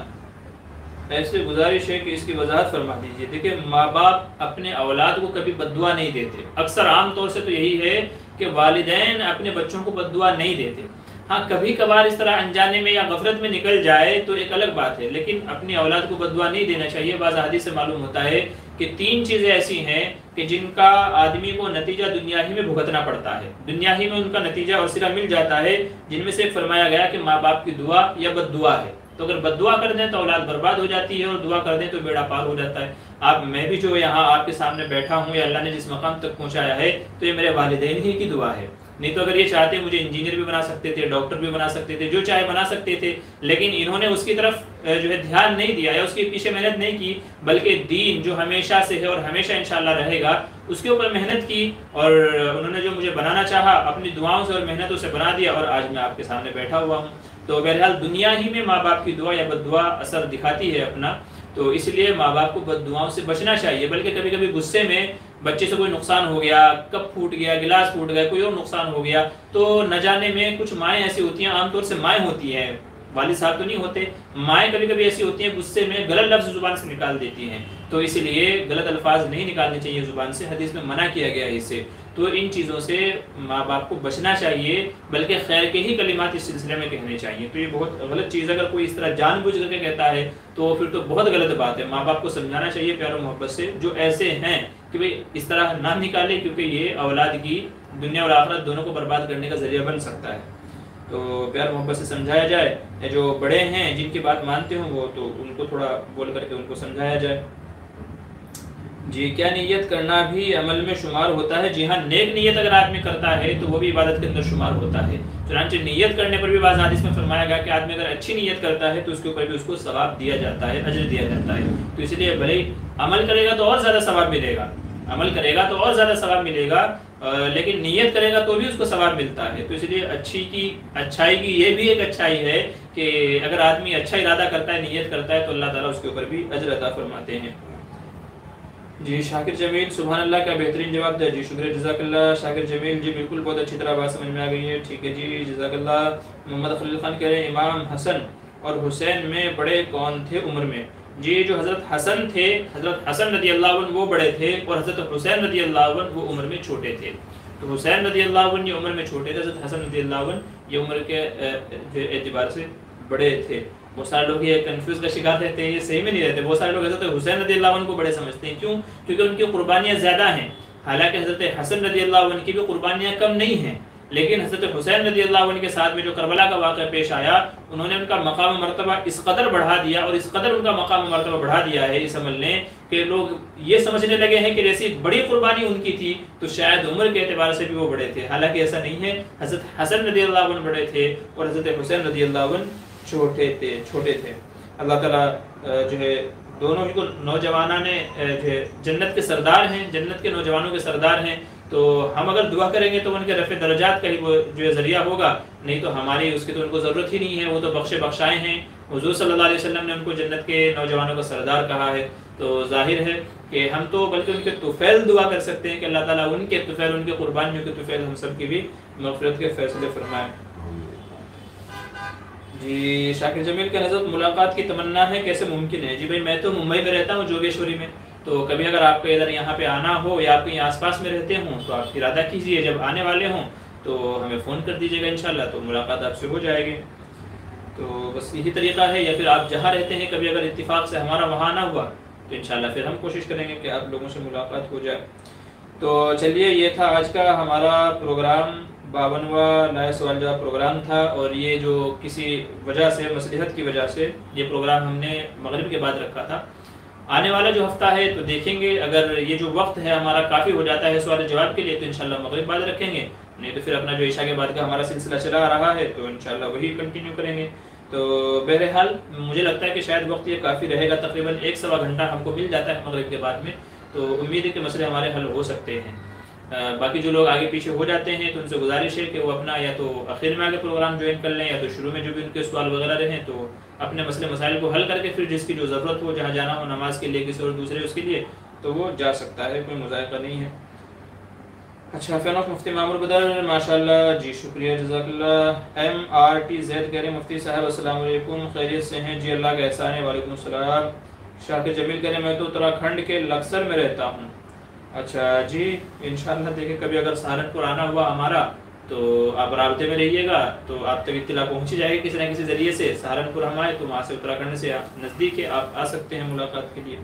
ایسے گزارش ہے کہ اس کی وضاحت فرما دیجیے۔ دیکھیں ماں باپ اپنے اولاد کو کبھی بد دعا نہیں دیتے، اکثر عام طور سے تو یہی ہے کہ والدین اپنے بچوں کو بد دعا نہیں دیتے۔ ہاں کبھی کبھار اس طرح انجانے میں یا غفلت میں نکل جائے تو ایک الگ بات ہے، لیکن اپنی اولاد کو بد دعا نہیں دینا چاہیے۔ بعض احادیث سے معلوم ہوتا ہے کہ 3 چیزیں ایسی ہیں کہ جن کا آدمی کو نتیجہ دنیا ہی میں بھگتنا پڑتا ہے، دنیا ہی میں ان کا نتیجہ اور صلہ مل جاتا ہے، جن میں سے ایک فرمایا گیا کہ ماں باپ کی دعا یا بد دعا ہے۔ تو اگر بد دعا کر دیں تو اولاد برباد ہو جاتی ہے، اور دعا کر دیں تو بیڑا پار ہو جاتا ہے۔ میں بھی جو یہاں آپ کے سامنے بیٹھا ہوں یا اللہ نے جس مقام تک پہنچایا ہے تو یہ میرے والدین ہی کی دعا ہے، نہیں تو اگر یہ چاہتے مجھے انجینئر بھی بنا سکتے تھے، ڈاکٹر بھی بنا سکتے تھے، جو چاہے بنا سکتے تھے، لیکن انہوں نے اس کی طرف جو ہے دھیان نہیں دیا یا اس کے پیچھے محنت نہیں کی، بلکہ دین جو ہمیشہ سے ہے اور ہمیشہ انشاءاللہ رہے گا اس کے اوپر محنت کی، اور انہوں نے جو مجھے بنانا چاہا اپنی دعاؤں سے اور محنتوں سے بنا دیا، اور آج میں آپ کے سامنے بیٹھا ہوا ہوں۔ تو بہرحال دنیا ہی میں ماں باپ کی دعا یا بد دعا اثر دکھاتی ہے اپنا، تو اس لیے ماں باپ کو بد دعاؤں سے بچنا چاہیے۔ بلکہ کبھی کبھی غصے میں بچے سے کوئی نقصان ہو گیا، کپ پھوٹ گیا، گلاس پھوٹ گیا، کوئی اور نقصان ہو گیا، تو نہ جانے میں کچھ مائیں ایسی ہوتی ہیں، عام طور سے مائیں ہوتی ہیں، والد صاحب تو نہیں ہوتے، مائیں کبھی کبھی ایسی ہوتی ہیں غصے میں غلط لفظ زبان سے نکال دیتی ہیں، تو اس لیے غلط الفاظ نہیں نکالنے چاہیے زبان سے، حدیث میں منع کیا گیا ہے اس سے۔ تو ان چیزوں سے ماں باپ کو بچنا چاہیے، بلکہ خیر کے ہی کلمات اس سلسلے میں کہنے چاہیے۔ تو یہ بہت غلط چیز، اگر کوئی اس طرح جان بوجھ کر کے کہتا ہے تو پھر تو بہت غلط بات ہے۔ ماں باپ کو سمجھانا چاہیے پیار و محبت سے، جو ایسے ہیں کہ بھئی اس طرح نہ نکالے، کیونکہ یہ اولاد کی دنیا اور آخرت دونوں کو برباد کرنے کا ذریعہ بن سکتا ہے۔ تو پیار محبت سے سمجھایا جائے، جو بڑے ہیں جن کی بات مانتے ہوں وہ تو ان کو تھوڑا بول کر کے ان کو سمجھایا جائے۔ جی کیا نیت کرنا بھی عمل میں شمار ہوتا ہے؟ جی ہاں، نیک نیت اگر آدمی کرتا ہے تو وہ بھی عبادت کے اندر شمار ہوتا ہے۔ چنانچہ نیت کرنے پر بھی بعض حدیث میں فرمایا گیا کہ آدمی اگر اچھی نیت کرتا ہے تو اس کے اوپر بھی اس کو ثواب دیا جاتا ہے، اجر دیا جاتا ہے۔ تو اس لیے بھلے عمل کرے گا تو اور زیادہ ثواب ملے گا، عمل کرے گا تو اور زیادہ ثواب ملے گا، لیکن نیت کرے گا تو بھی اس کو ثواب ملتا ہے۔ تو اس لیے اچھائی کی یہ بھی ایک اچھائی ہے کہ اگر آدمی اچھا ارادہ کرتا ہے، نیت کرتا ہے، تو اللہ تعالیٰ اس کے اوپر بھی اجر عطا فرماتے ہیں۔ جی شاکر جمیل سبحان اللہ، کا بہترین جواب دیا جی، شکریہ جزاک اللہ شاکر جمیل جی، بالکل بہت اچھی طرح بات سمجھ میں آ گئی ہے، ٹھیک ہے جی جزاک اللہ۔ محمد خلیل خان کہہ رہے ہیں امام حسن اور حسین میں بڑے کون تھے عمر میں؟ جی جو حضرت حسن تھے، حضرت حسن رضی اللہ عنہ وہ بڑے تھے، اور حضرت حسین رضی اللہ عنہ وہ عمر میں چھوٹے تھے۔ تو حسین رضی اللہ عنہ یہ عمر میں چھوٹے تھے، حضرت حسن رضی اللہ عنہ یہ عمر کے اعتبار سے بڑے تھے۔ بہت سارے لوگ یہ کنفیوز کا شکار رہتے ہیں، یہ صحیح میں نہیں رہتے۔ بہت سارے لوگ حضرت حسین رضی اللہ عنہ کو بڑے سمجھتے ہیں، کیوں؟ کیونکہ ان کی قربانیاں زیادہ ہیں، حالانکہ حضرت حسن رضی اللہ عنہ کی بھی قربانیاں کم نہیں ہیں، لیکن حضرت حسین رضی اللہ عنہ کے ساتھ میں جو کربلا کا واقعہ پیش آیا، انہوں نے ان کا مقام و مرتبہ اس قدر بڑھا دیا، اور اس قدر ان کا مقام و مرتبہ بڑھا دیا ہے اس عمل نے، کہ لوگ یہ سمجھنے لگے ہیں کہ جیسی بڑی قربانی ان کی تھی تو شاید عمر کے اعتبار سے بھی وہ بڑے تھے، حالانکہ ایسا نہیں ہے۔ حضرت حسن رضی اللہ عنہ بڑے تھے اور حضرت حسین رضی اللہ عنہ چھوٹے تھے۔ اللہ تعالیٰ جو ہے دونوں کو نوجوانوں نے جو ہے جنت کے سردار ہیں، جنت کے نوجوانوں کے سردار ہیں، تو ہم اگر دعا کریں گے تو ان کے رفع درجات کا ہی وہ جو ہے ذریعہ ہوگا، نہیں تو ہماری اس کی تو ان کو ضرورت ہی نہیں ہے، وہ تو بخشائے ہیں۔ حضور صلی اللہ علیہ وسلم نے ان کو جنت کے نوجوانوں کا سردار کہا ہے، تو ظاہر ہے کہ ہم تو بلکہ ان کے طفیل دعا کر سکتے ہیں کہ اللہ تعالیٰ ان کے طفیل، ان کے قربانیوں کے طفیل ہم سب کی بھی مغفرت کے فیصلے فرمائے۔ جی شاکر جمیل کا حضرت ملاقات کی تمنا ہے، کیسے ممکن ہے؟ جی بھائی میں تو ممبئی میں رہتا ہوں، جوگیشوری میں، تو کبھی اگر آپ کو ادھر یہاں پہ آنا ہو یا آپ کہیں آس پاس میں رہتے ہوں تو آپ ارادہ کیجئے، جب آنے والے ہوں تو ہمیں فون کر دیجیے گا، انشاءاللہ تو ملاقات آپ سے ہو جائے گی۔ تو بس یہی طریقہ ہے، یا پھر آپ جہاں رہتے ہیں کبھی اگر اتفاق سے ہمارا وہاں آنا ہوا تو انشاءاللہ پھر ہم کوشش کریں گے کہ آپ لوگوں سے ملاقات ہو جائے۔ تو چلیے یہ تھا آج کا ہمارا پروگرام، 52واں نئے سوال جواب پروگرام تھا، اور یہ جو کسی وجہ سے مصلحت کی وجہ سے یہ پروگرام ہم نے مغرب کے بعد رکھا تھا۔ آنے والا جو ہفتہ ہے تو دیکھیں گے، اگر یہ جو وقت ہے ہمارا کافی ہو جاتا ہے سوال جواب کے لیے تو انشاءاللہ مغرب بعد رکھیں گے، نہیں تو پھر اپنا جو عشاء کے بعد کا ہمارا سلسلہ چلا آ رہا ہے تو انشاءاللہ وہی کنٹینیو کریں گے۔ تو بہرحال مجھے لگتا ہے کہ شاید وقت یہ کافی رہے گا، تقریباً 1-1.25 گھنٹہ ہم کو مل جاتا ہے مغرب کے بعد میں، تو امید ہے کہ مسئلے ہمارے حل ہو سکتے ہیں۔ باقی جو لوگ آگے پیچھے ہو جاتے ہیں تو ان سے گزارش ہے کہ وہ اپنا یا تو آخر میں آگے پروگرام جوائن کر لیں، یا تو شروع میں جو بھی ان کے سوال وغیرہ رہیں تو اپنے مسئلے مسائل کو حل کر کے پھر جس کی جو ضرورت ہو، جہاں جانا ہو نماز کے لیے کسی اور دوسرے اس کے لیے، تو وہ جا سکتا ہے، کوئی مذائقہ نہیں ہے۔ اچھا فین آف مفتی معمر بدر ماشاءاللہ جی شکریہ جزاک اللہ۔ MRTZ کہہ رہے ہیں مفتی صاحب السلام علیکم، خیریت سے ہیں جی؟ اللہ کا احسان ہے، وعلیکم السلام۔ شاکر جمیل کہہ رہے ہیں میں تو اتراکھنڈ کے لکسر میں رہتا ہوں۔ اچھا جی انشاءاللہ دیکھیں کبھی اگر سہارنپور آنا ہوا ہمارا تو آپ رابطے میں رہیے گا تو آپ تک اطلاع پہنچی جائے گی کسی نہ کسی ذریعے سے۔ سہارنپور ہم آئے تو وہاں سے اتراکھنڈ سے نزدیک ہے، آپ آ سکتے ہیں ملاقات کے لیے۔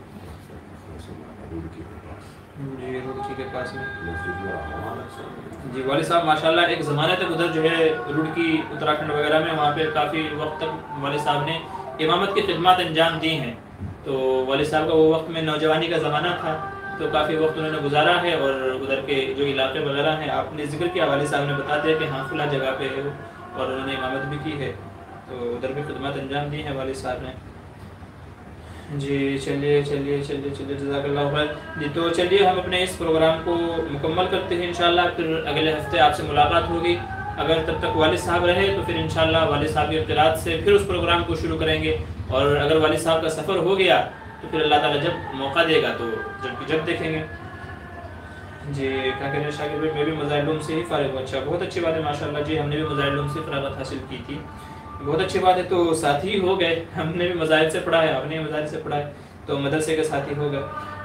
جی روڑکی کے پاس میں جی والد صاحب ماشاءاللہ ایک زمانے تک ادھر جو ہے روڑکی اتراکھنڈ وغیرہ میں وہاں پہ کافی وقت تک والد صاحب نے امامت کی خدمات انجام دی ہیں۔ تو والد صاحب کا وہ وقت میں نوجوانی کا زمانہ تھا تو کافی وقت انہوں نے گزارا ہے، اور ادھر کے جو علاقے وغیرہ ہیں آپ نے ذکر کیا، والد صاحب نے بتا دیا کہ ہاں فلاں جگہ پہ ہے اور انہوں نے امامت بھی کی ہے، تو ادھر بھی خدمات انجام دی ہیں والد صاحب نے۔ جی چلیے جزاک اللہ خیر جی۔ تو چلیے ہم اپنے اس پروگرام کو مکمل کرتے ہیں انشاءاللہ، پھر اگلے ہفتے آپ سے ملاقات ہوگی۔ اگر تب تک والد صاحب رہے تو پھر انشاءاللہ والد صاحب کی قرات سے پھر اس پروگرام کو شروع کریں گے، اور اگر والد صاحب کا سفر ہو گیا تو پھر اللہ تعالیٰ جب موقع دے گا تو جب دیکھیں گے۔ جی کیا کہہ رہے ہیں شاکر بھائی میں بھی مظاہر علوم سے ہی فارغ ہوں۔ اچھا بہت اچھی بات ہے ماشاءاللہ جی، ہم نے بھی مظاہر علوم سے فراغت حاصل کی تھی، بہت اچھی بات ہے۔ تو ساتھی ہو گئے، ہم نے بھی مظاہر سے پڑھا ہے، آپ نے مظاہر سے پڑھا ہے، تو مدرسے کے ساتھی ہو گئے۔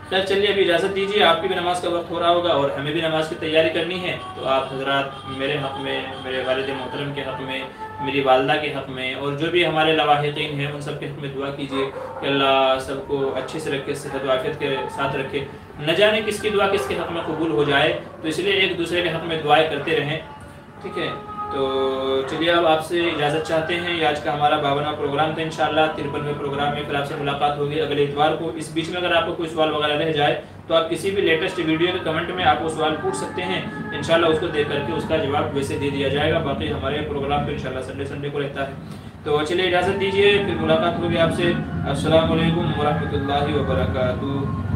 خیر چلیے ابھی اجازت دیجیے، آپ کی بھی نماز کا وقت ہو رہا ہوگا اور ہمیں بھی نماز کی تیاری کرنی ہے، تو آپ حضرات میرے حق میں، میرے والد محترم کے حق میں، میری والدہ کے حق میں، اور جو بھی ہمارے لواحقین ہیں ان سب کے حق میں دعا کیجیے کہ اللہ سب کو اچھے سے رکھے، صحت و عافیت کے ساتھ رکھے۔ نہ جانے کس کی دعا کس کے حق میں قبول ہو جائے، تو اس لیے ایک دوسرے کے حق میں دعائیں کرتے رہیں، ٹھیک ہے؟ تو چلیے اب آپ سے اجازت چاہتے ہیں، یہ آج کا ہمارا 52واں پروگرام تھا انشاءاللہ، 53ویں پروگرام میں پھر آپ سے ملاقات ہوگی اگلے اتوار کو۔ اس بیچ میں اگر آپ کو کوئی سوال وغیرہ رہ جائے تو آپ کسی بھی لیٹسٹ ویڈیو کے کمنٹ میں آپ وہ سوال پوچھ سکتے ہیں، انشاءاللہ اس کو دیکھ کر کے اس کا جواب ویسے دے دیا جائے گا۔ باقی ہمارے پروگرام تو انشاءاللہ سنڈے کو رہتا ہے۔ تو چلیے اجازت دیجیے، پھر ملاقات ہوگی آپ سے۔ السلام علیکم ورحمۃ اللہ وبرکاتہ۔